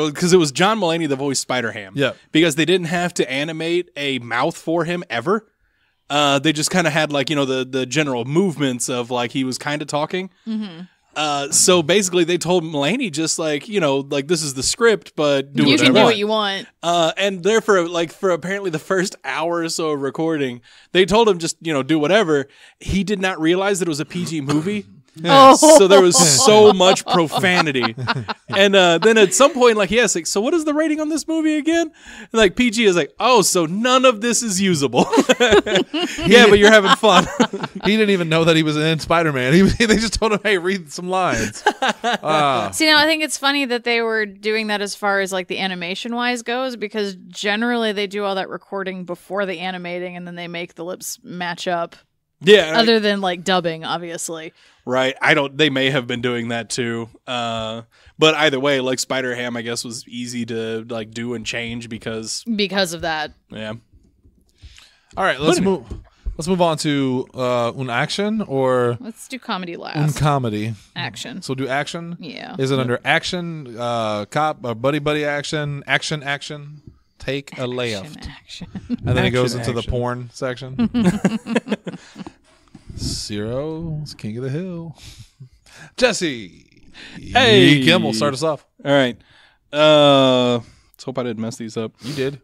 because it was John Mulaney that voiced Spider-Ham. Yep. Because they didn't have to animate a mouth for him ever. They just kind of had like, the general movements of like he was kind of talking. Mm-hmm. So basically they told Mulaney just like, like this is the script, but you can do what you want. And therefore, like for apparently the first hour or so of recording, they told him just, do whatever. He did not realize that it was a PG movie. Oh. So there was so much profanity. And then at some point, like, he asked, like, so what is the rating on this movie again? And like PG is like, oh, so none of this is usable. Yeah, but you're having fun. He didn't even know that he was in Spider-Man. They just told him, hey, read some lines. See, now I think it's funny that they were doing that as far as like the animation wise goes, because generally they do all that recording before the animating and then they make the lips match up. Yeah. Other than like dubbing, obviously. Right. They may have been doing that too. But either way, like Spider-Ham, I guess, was easy to like do and change because of that. Yeah. All right, let's move on to un action or let's do comedy last. Un comedy. Action. So do action? Yeah. Is it under action, cop, buddy action, take a layuft. Action. And then it goes into the porn section. Ciro's King of the Hill. Jesse. Hey. Kimmel, start us off. All right. Let's hope I didn't mess these up. You did.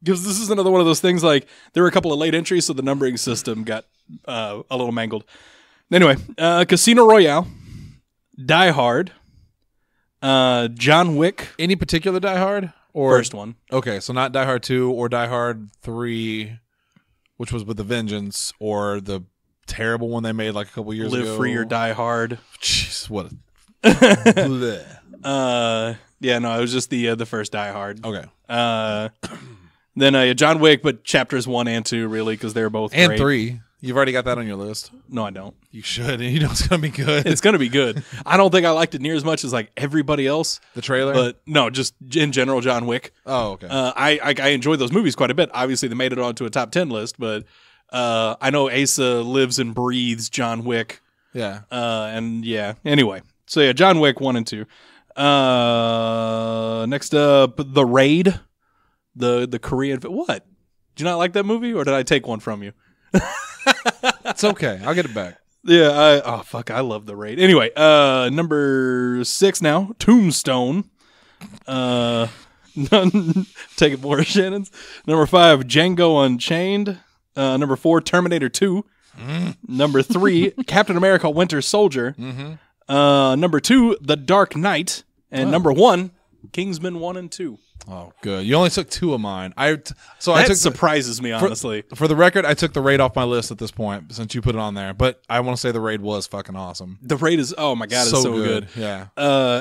Because this is another one of those things, like, there were a couple of late entries, so the numbering system got a little mangled. Anyway, Casino Royale, Die Hard, John Wick. Any particular Die Hard? Or First one. Okay, so not Die Hard 2 or Die Hard 3, which was with the Vengeance, or the terrible one they made like a couple years ago. Live Free or Die Hard. Jeez, what a... Yeah, no, it was just the first Die Hard. Okay. Then John Wick, but chapters 1 and 2, really, because they're both and great. 3. You've already got that on your list. No, I don't. You should. You know it's going to be good. It's going to be good. I don't think I liked it near as much as like everybody else. The trailer? But no, just in general, John Wick. Oh, okay. I enjoyed those movies quite a bit. Obviously, they made it onto a top 10 list, but I know Asa lives and breathes John Wick. Yeah. And yeah, anyway. So yeah, John Wick 1 and 2. Next up, The Raid. The Korean... What? Did you not like that movie, or did I take one from you? It's okay. I'll get it back. Yeah, I love The Raid. Anyway, number 6 now, Tombstone. Take it more, Shannon's. Number 5, Django Unchained. Number 4, Terminator 2. Number 3, Captain America Winter Soldier. Number 2, The Dark Knight. And number 1, Kingsman 1 and 2. Oh, good. You only took 2 of mine. I took surprises me, honestly. For the record, I took The Raid off my list at this point since you put it on there. But I want to say The Raid was fucking awesome. The Raid is, oh my God, it's so good. Yeah.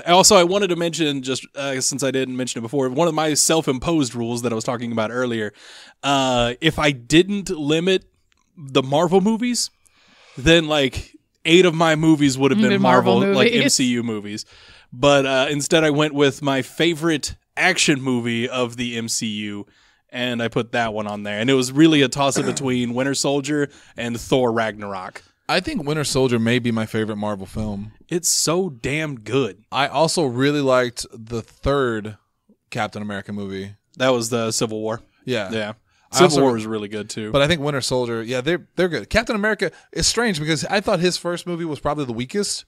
Also, I wanted to mention, just since I didn't mention it before, one of my self-imposed rules that I was talking about earlier, if I didn't limit the Marvel movies, then like 8 of my movies would have been Marvel like MCU movies. But instead I went with my favorite action movie of the MCU, and I put that one on there. And it was really a toss-up between Winter Soldier and Thor Ragnarok. I think Winter Soldier may be my favorite Marvel film. It's so damn good. I also really liked the 3rd Captain America movie. That was the Civil War. Yeah. Yeah. Civil War was really good too. But I think Winter Soldier, yeah, they're good. Captain America is strange because I thought his first movie was probably the weakest.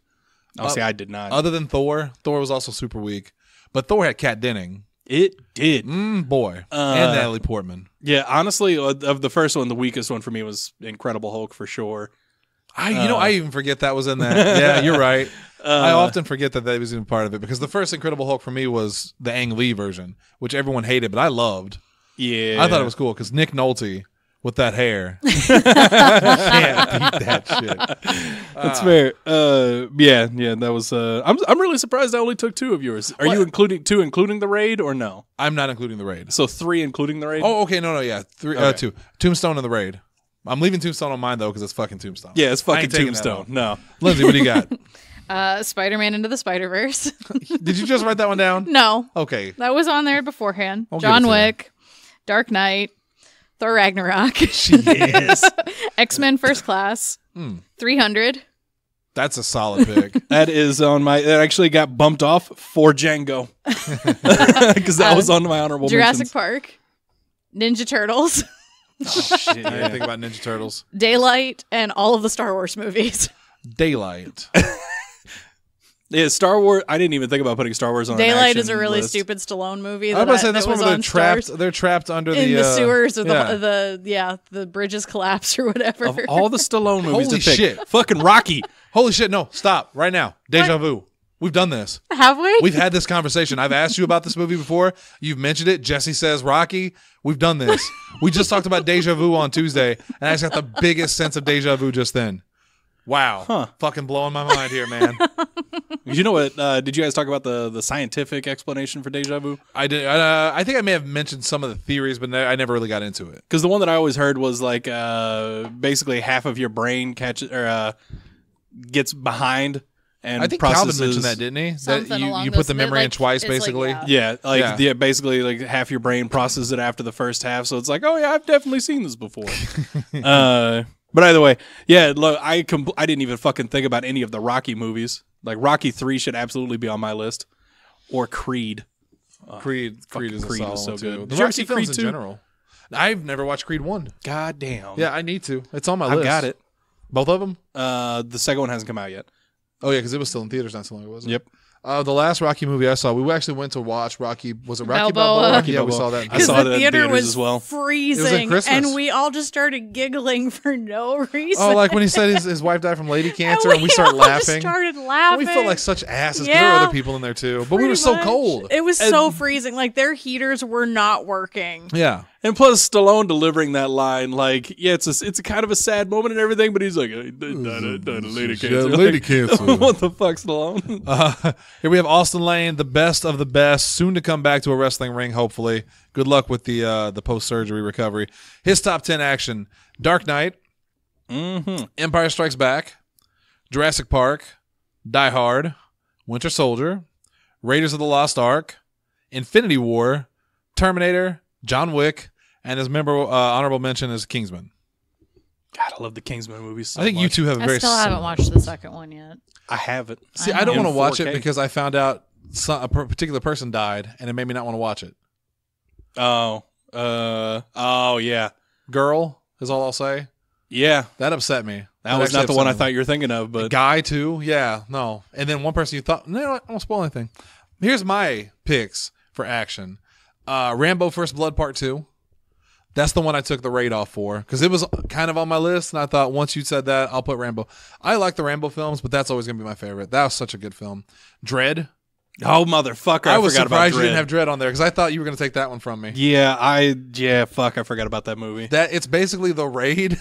Oh, see, I did not. Other than Thor. Thor was also super weak. But Thor had Kat Denning. It did. Boy. And Natalie Portman. Yeah, honestly, of the first one, the weakest one for me was Incredible Hulk for sure. I even forget that was in that. Yeah, you're right. I often forget that was even part of it because the first Incredible Hulk for me was the Ang Lee version, which everyone hated, but I loved. Yeah. I thought it was cool because Nick Nolte with that hair. Can't beat that shit. That's fair. Yeah. That was. I'm really surprised I only took 2 of yours. Are you including 2, including the raid, or no? I'm not including the raid. So 3, including the raid. Oh, okay. No, yeah. 3, Okay. 2. Tombstone and the raid. I'm leaving Tombstone on mine though because it's fucking Tombstone. Yeah, it's I fucking ain't taking that Tombstone. off. No. Lindsay, what do you got? Spider-Man Into the Spider-Verse. Did you just write that one down? No, Okay. that was on there beforehand. I'll give it John to you. Wick, Dark Knight, Thor Ragnarok, Yes. X-Men First Class, 300. That's a solid pick. That is on my. That actually got bumped off for Django because that was on my honorable Jurassic mentions. Park, Ninja Turtles, Shit, I didn't yeah. think about Ninja Turtles. Daylight, and all of the Star Wars movies. Daylight. Yeah, Star Wars. I didn't even think about putting Star Wars on. an Daylight action is a really list. stupid Stallone movie. I was about to say that this one was where they're on trapped. Stars. They're trapped under In the sewers or yeah. the bridges collapse or whatever. Of all the Stallone movies Holy to pick, shit. fucking Rocky. Holy shit! No, stop right now. Deja vu. We've done this. Have we? We've had this conversation. I've asked you about this movie before. You've mentioned it. Jesse says Rocky. We've done this. We just talked about deja vu on Tuesday, and I just got the biggest sense of deja vu just then. Wow. Huh. Fucking blowing my mind here, man. You know what? Did you guys talk about the scientific explanation for deja vu? I did. I think I may have mentioned some of the theories, but I never really got into it. Because the one that I always heard was like basically half of your brain catches or gets behind and I think processes. Calvin mentioned that, didn't he? Something That along you put those- the memory in like, twice, it's like, basically. yeah. Yeah, basically like half your brain processes it after the first half, so it's like, oh yeah, I've definitely seen this before. But either way, yeah, look, I didn't even fucking think about any of the Rocky movies. Like Rocky 3 should absolutely be on my list, or Creed. Creed is a Creed solid was so one, good. too. Did The you ever Rocky see films Creed in 2? general. I've never watched Creed 1. God damn. Yeah, I need to. It's on my I've list. got it. Both of them? The second one hasn't come out yet. Oh, yeah, because it was still in theaters not so long ago, wasn't it? Yep. The last Rocky movie I saw, we actually went to watch Rocky. Was it Rocky Balboa. Balboa? Rocky Yeah, we Balboa. saw that. in I Because saw theaters. it the in theater theaters was as well. freezing, Christmas. and we all just started giggling for no reason. Oh, like when he said his wife died from lady cancer, and we all started just laughing. started laughing. We felt like such asses because there were Yeah. other people in there too, but we were Pretty so much. cold. It was so freezing. Like their heaters were not working. Yeah. And plus, Stallone delivering that line, like, yeah, it's a kind of a sad moment and everything, but he's like, died of lady Yeah, cancer. lady Like, cancer. what the fuck, Stallone? Here we have Austin Lane, the best of the best, soon to come back to a wrestling ring, hopefully. Good luck with the post-surgery recovery. His top 10 action: Dark Knight, Empire Strikes Back, Jurassic Park, Die Hard, Winter Soldier, Raiders of the Lost Ark, Infinity War, Terminator, John Wick, and his honorable mention is Kingsman. God, I love the Kingsman movies so I think much. you two have a I very still haven't similar- watched the second one yet. I haven't. See, I don't In want to watch it 4K. because I found out a particular person died, and it made me not want to watch it. Oh, yeah. Girl is all I'll say. Yeah, That upset me. that was actually not the one I upset thought me. you were thinking of, but Guy too, yeah, no. And then one person you thought, no, I won't spoil anything. Here's my picks for action: Rambo: First Blood Part 2. That's the one I took the raid off for because it was kind of on my list, and I thought once you said that, I'll put Rambo. I like the Rambo films, but that's always gonna be my favorite. That was such a good film. Dread. oh, motherfucker, I was forgot about surprised you Dredd. didn't have Dread on there because I thought you were gonna take that one from me. Fuck, I forgot about that movie. That it's basically the raid,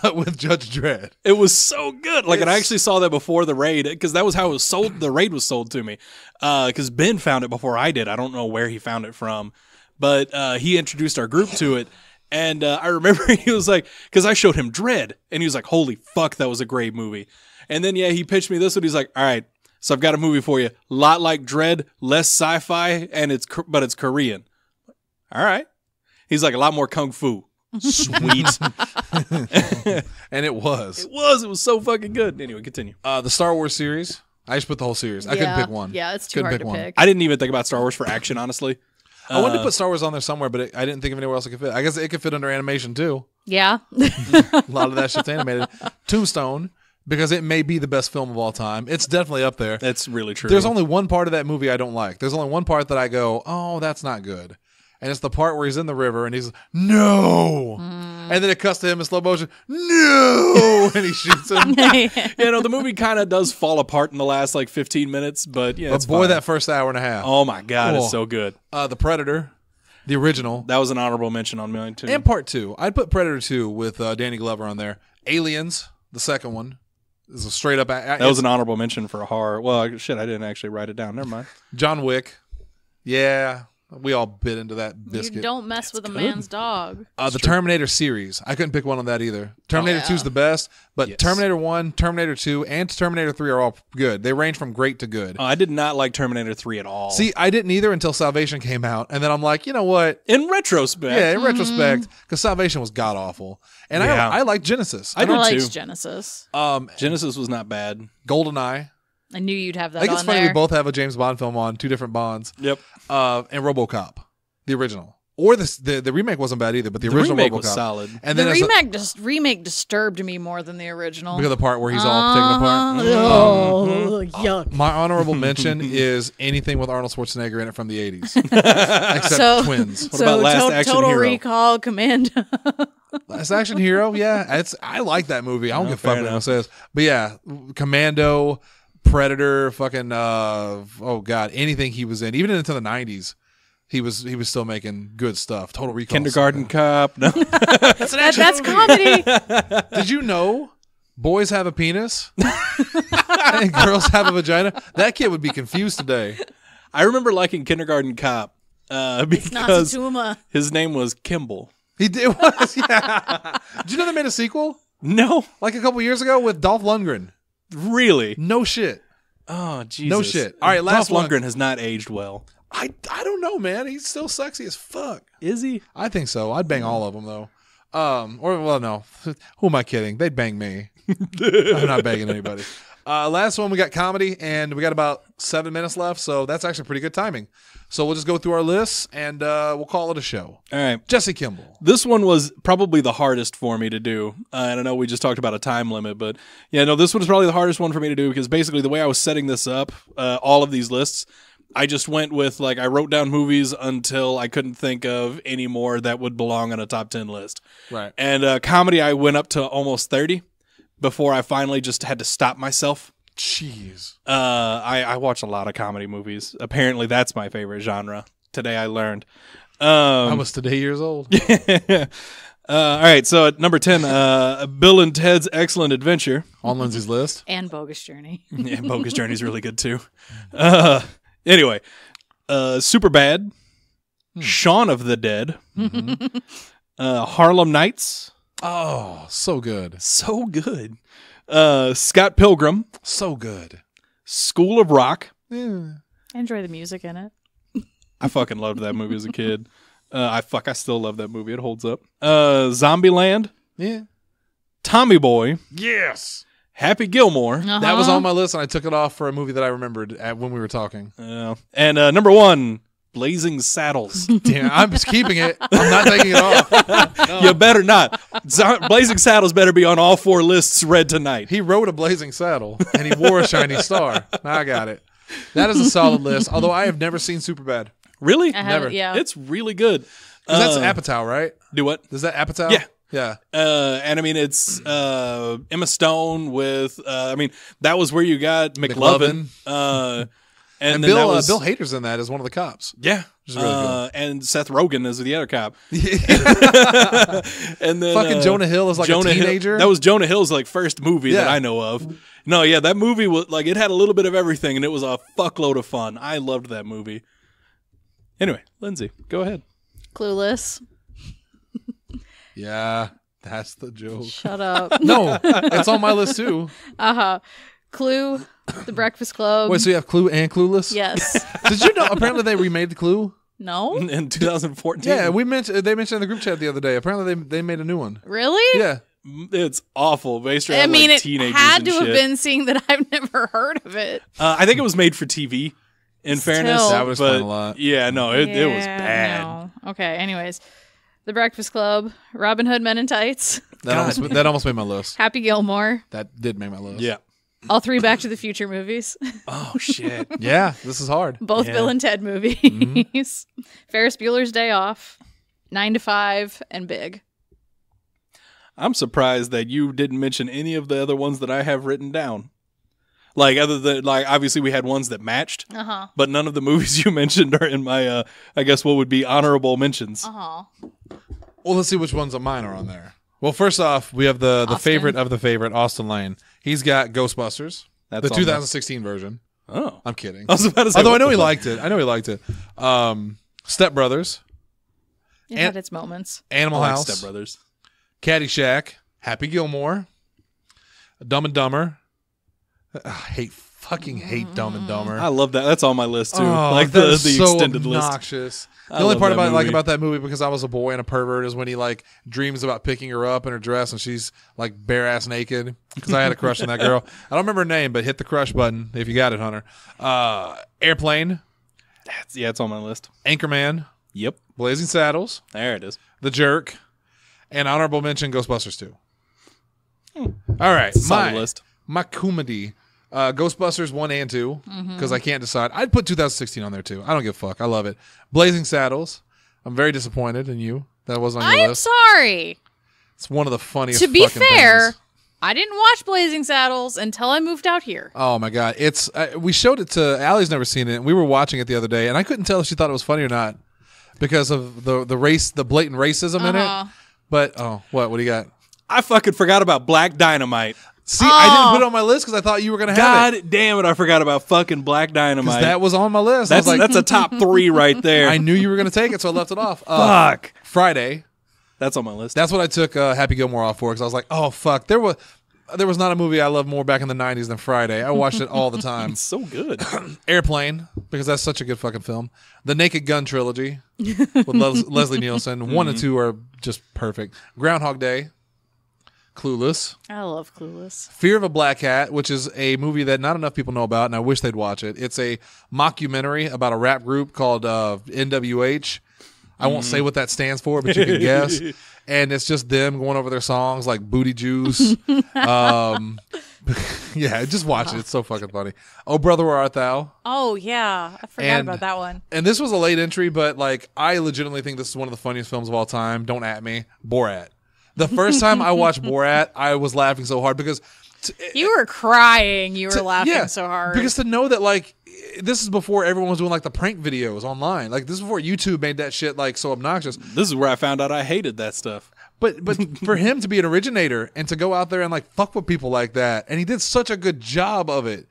but with Judge Dredd. It was so good. Like, and I actually saw that before the raid because that was how it was sold. The raid was sold to me because Ben found it before I did. I don't know where he found it from, but he introduced our group to it. And I remember he was like, because I showed him Dread, and he was like, holy fuck, that was a great movie. And then, yeah, he pitched me this one. He's like, all right, so I've got a movie for you. Lot like Dread, less sci-fi, and but it's Korean. All right. He's like, a lot more kung fu. Sweet. And it was. It was so fucking good. Anyway, continue. The Star Wars series. I just put the whole series. I couldn't pick one. Yeah, it's too Couldn't hard to one. pick. I didn't even think about Star Wars for action, honestly. I wanted to put Star Wars on there somewhere, but I didn't think of anywhere else it could fit. I guess it could fit under animation too. Yeah. A lot of that shit's animated. Tombstone, because it may be the best film of all time. It's definitely up there. That's really true. There's only one part of that movie I don't like. There's only one part that I go, oh, that's not good. And it's the part where he's in the river and he's no. And then it cuts to him in slow motion, no, and he shoots him. the movie kind of does fall apart in the last like 15 minutes, but yeah, But it's boy, fine. that first hour and a half. Oh my god, Oh. it's so good. The Predator. The original. That was an honorable mention on mine too. And part 2. I'd put Predator 2 with Danny Glover on there. Aliens, the second one, is a straight up. That was an honorable mention for a horror. Well, shit, I didn't actually write it down. Never mind. John Wick. Yeah. We all bit into that biscuit. You don't mess with a man's dog. The Terminator series. I couldn't pick one on that either. Terminator 2 is the best, but Terminator 1, Terminator 2, and Terminator 3 are all good. They range from great to good. I did not like Terminator 3 at all. See, I didn't either until Salvation came out, and then I'm like, you know what? In retrospect. Yeah, in retrospect, because Salvation was god-awful. And I like Genesis. I liked too. Genesis. Genesis was not bad. GoldenEye. I knew you'd have that I think on it's funny there. we both have a James Bond film on, 2 different Bonds. Yep. And RoboCop, the original. Or the remake wasn't bad either, but the original remake RoboCop was solid. And The then remake disturbed me more than the original. because of the part where he's all taken apart. Oh, yuck. My honorable mention is anything with Arnold Schwarzenegger in it from the 80s. Except Twins. What about Last Action Total Hero? Recall, Commando. Last Action Hero, yeah. I like that movie. I don't give a fuck what anyone says. But yeah, Commando, Predator, fucking, oh God, anything he was in, even into the 90s. He was still making good stuff. Total Recall. Kindergarten Cop. No. That's comedy. Did you know boys have a penis and girls have a vagina? That kid would be confused today. I remember liking Kindergarten Cop because Natsume. his name was Kimball. He did was, yeah. Did you know they made a sequel No, like a couple years ago with Dolph Lundgren? really? No shit. Oh, Jesus. No shit. All right, last Dolph one. Lundgren has not aged well. I don't know, man. He's still sexy as fuck. Is he? I think so. I'd bang all of them though. No. Who am I kidding? They'd bang me. I'm not banging anybody. Last one, we got comedy, and we got about 7 minutes left, so that's actually pretty good timing. So we'll just go through our lists, and we'll call it a show. All right. Jesse Kimball. This one was probably the hardest for me to do. And I know we just talked about a time limit, but yeah, no, this one is probably the hardest one for me to do because basically the way I was setting this up, all of these lists, I just went with, like, I wrote down movies until I couldn't think of any more that would belong on a top 10 list. Right. And comedy, I went up to almost 30 before I finally just had to stop myself. Jeez. I watch a lot of comedy movies. Apparently, that's my favorite genre. Today I learned. I was today years old. All right, so at number 10, Bill and Ted's Excellent Adventure. On Lindsay's list. And Bogus Journey. Yeah, Bogus Journey's really good too. Anyway, Superbad, Shaun of the Dead, Harlem Nights. Oh, so good. So good. Scott Pilgrim, So good. School of Rock. Yeah. I enjoy the music in it. I fucking loved that movie as a kid. I still love that movie. It holds up. Zombieland, Yeah. Tommy Boy, Yes. Happy Gilmore. That was on my list, and I took it off for a movie that I remembered when we were talking. And number 1, Blazing Saddles. Damn, I'm just keeping it. I'm not taking it off. No. You better not. Blazing Saddles better be on all 4 lists read tonight. He rode a blazing saddle, and he wore a shiny star. I got it. That is a solid list, although I have never seen Superbad. Really? I Never. have, yeah. It's really good. That's Apatow, right? Do what? Is that Apatow? Yeah. Yeah. And I mean, it's Emma Stone with, that was where you got McLovin. And then Bill, that was, Bill Hader's in that as one of the cops. yeah. is really good. And Seth Rogen is the other cop. And then Fucking Jonah Hill is like Jonah a teenager. Hill, that was Jonah Hill's like first movie that Yeah. I know of. No, yeah, that movie was like, it had a little bit of everything and it was a fuckload of fun. I loved that movie. Anyway, Lindsay, go ahead. Clueless. Yeah, that's the joke. Shut up. No, it's on my list too. Clue. The Breakfast Club. Wait, so you have Clue and Clueless? Yes. Did you know? Apparently, they remade the Clue. No? In 2014. Yeah, they mentioned in the group chat the other day. Apparently, they made a new one. Really? Yeah. It's awful based around I mean, like it teenagers had and to have shit. been seeing that I've never heard of it. I think it was made for TV. In fairness, Still. That was but fun a lot. Yeah, no, it was Yeah, bad. no. Okay, anyways. The Breakfast Club, Robin Hood Men in Tights, That almost made my list. Happy Gilmore, That did make my list. Yeah. all 3 Back to the Future movies, Oh shit. Yeah, this is hard. both Yeah. Bill and Ted movies, Ferris Bueller's Day Off, 9 to 5, and Big. I'm surprised that you didn't mention any of the other ones that I have written down. Like other than like obviously we had ones that matched, but none of the movies you mentioned are in my I guess what would be honorable mentions. Uh-huh. Well, let's see which ones of mine are on there. Well, first off, we have the Austin. favorite of the favorite, Austin Lane. He's got Ghostbusters, That's the on there. 2016 version. Oh, I'm kidding. I was about to say, Although I what know the he fuck? liked it. I know he liked it. Step Brothers, It And- had its moments. Animal I like House, Step Brothers. Caddyshack, Happy Gilmore, Dumb and Dumber. I fucking hate Dumb and Dumber. I love that. That's on my list too. Oh, like that the is so extended list. obnoxious. I The only love part that about like movie. about that movie because I was a boy and a pervert is when he like dreams about picking her up in her dress and she's like bare ass naked because I had a crush on that girl. I don't remember her name, but hit the crush button if you got it, Hunter. Airplane, Yeah, it's on my list. Anchorman, Yep, Blazing Saddles, there it is. The Jerk, and honorable mention Ghostbusters 2. All right, Solid list. my comedy. Ghostbusters 1 and 2 because I can't decide. I'd put 2016 on there too. I don't give a fuck. I love it. Blazing Saddles. I'm very disappointed in you. That wasn't on your I'm list. sorry. It's one of the funniest. To be fucking fair, things. I didn't watch Blazing Saddles until I moved out here. Oh my god, it's we showed it to Allie's never seen it. And we were watching it the other day, and I couldn't tell if she thought it was funny or not because of the blatant racism in it. But what do you got? I fucking forgot about Black Dynamite. See, I didn't put it on my list because I thought you were gonna have it. God damn it! I forgot about fucking Black 'Cause Dynamite. that was on my list. I That's was like, that's a top 3 right there. I knew you were gonna take it, so I left it off. Fuck. Friday. That's on my list. That's what I took Happy Gilmore off for because I was like, oh fuck, there was not a movie I loved more back in the 90s than Friday. I watched it all the time. It's so good. Airplane, because that's such a good fucking film. The Naked Gun trilogy with Leslie Nielsen. 1 and 2 are just perfect. Groundhog Day, Clueless, I love Clueless. Fear of a Black Hat, which is a movie that not enough people know about, and I wish they'd watch it. It's a mockumentary about a rap group called NWH. I won't say what that stands for, but you can guess. And it's just them going over their songs like Booty Juice. Yeah, just watch it. It's so fucking funny. Oh, Brother, Where Art Thou? Oh, yeah. I forgot And- about that one. And this was a late entry, but like I legitimately think this is one of the funniest films of all time. Don't at me. Borat. The first time I watched Borat, I was laughing so hard because You were crying. You were laughing yeah, so hard. because to know that like this is before everyone was doing like the prank videos online. Like this is before YouTube made that shit like so obnoxious. This is where I found out I hated that stuff. But for him to be an originator and to go out there and like fuck with people like that, and he did such a good job of it.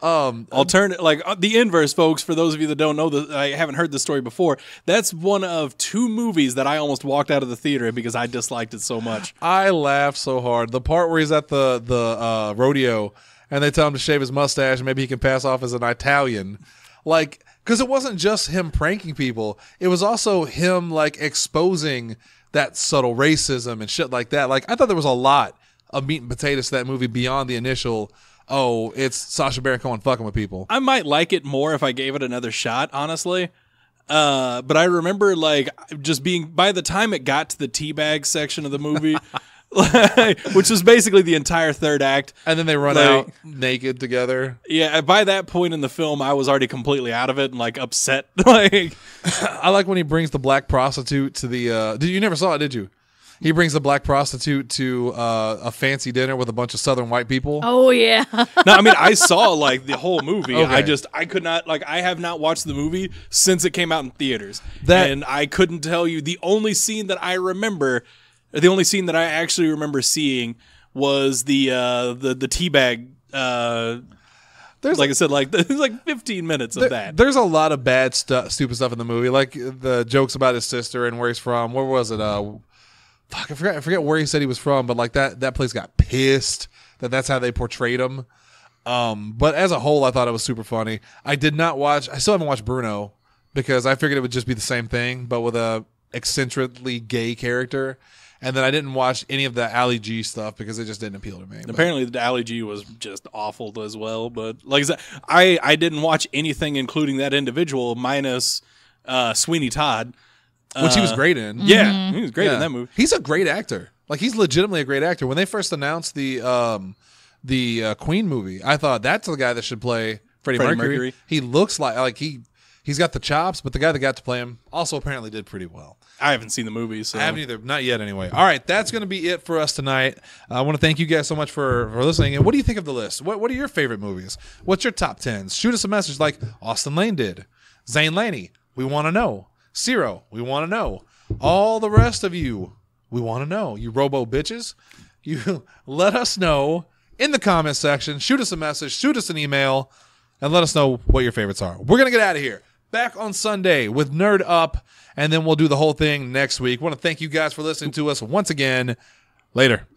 Alternate, like the inverse, folks. For those of you that don't know, I haven't heard this story before. That's one of 2 movies that I almost walked out of the theater because I disliked it so much. I laughed so hard. The part where he's at the rodeo and they tell him to shave his mustache and maybe he can pass off as an Italian, like because it wasn't just him pranking people; it was also him like exposing that subtle racism and shit like that. Like I thought there was a lot of meat and potatoes to that movie beyond the initial. Oh, it's Sacha Baron Cohen fucking with people. I might like it more if I gave it another shot, honestly. But I remember like just being by the time it got to the teabag section of the movie, which was basically the entire third act. And then they run Like- out naked together. Yeah, by that point in the film, I was already completely out of it and like upset. Like, I like when he brings the black prostitute to the. You never saw it, did you? He brings the black prostitute to a fancy dinner with a bunch of Southern white people. oh, yeah. no, I mean I saw like the whole movie. Okay. I could not like I have not watched the movie since it came out in theaters, That- and I couldn't tell you the only scene that I remember. The only scene that I actually remember seeing was the teabag. There's Like I said, like there's like 15 minutes of that. There's a lot of bad stuff, stupid stuff in the movie, like the jokes about his sister and where he's from. Where was it? Fuck, I forget where he said he was from, but like that place got pissed that's how they portrayed him. But as a whole, I thought it was super funny. I did not watch. I still haven't watched Bruno because I figured it would just be the same thing, but with a eccentrically gay character. And then I didn't watch any of the Ali G stuff because it just didn't appeal to me. But- Apparently, the Ali G was just awful as well. But like I said, I didn't watch anything including that individual minus Sweeney Todd. which he was great in. Yeah, he was great Yeah. in that movie. He's a great actor. Like he's legitimately a great actor. When they first announced the Queen movie, I thought that's the guy that should play Freddie Freddie Mercury. Mercury. He looks like He's got the chops, but the guy that got to play him also apparently did pretty well. I haven't seen the movie, so I haven't either. Not yet, anyway. All right, that's going to be it for us tonight. I want to thank you guys so much for listening. And what do you think of the list? What are your favorite movies? What's your top 10s? Shoot us a message like Austin Lane did. Zane Laney, we want to know. Ciro, we want to know. All the rest of you, we want to know. You robo bitches, you let us know in the comment section. Shoot us a message, shoot us an email, and let us know what your favorites are. We're going to get out of here. Back on Sunday with Nerd Up, and then we'll do the whole thing next week. I want to thank you guys for listening to us once again. Later.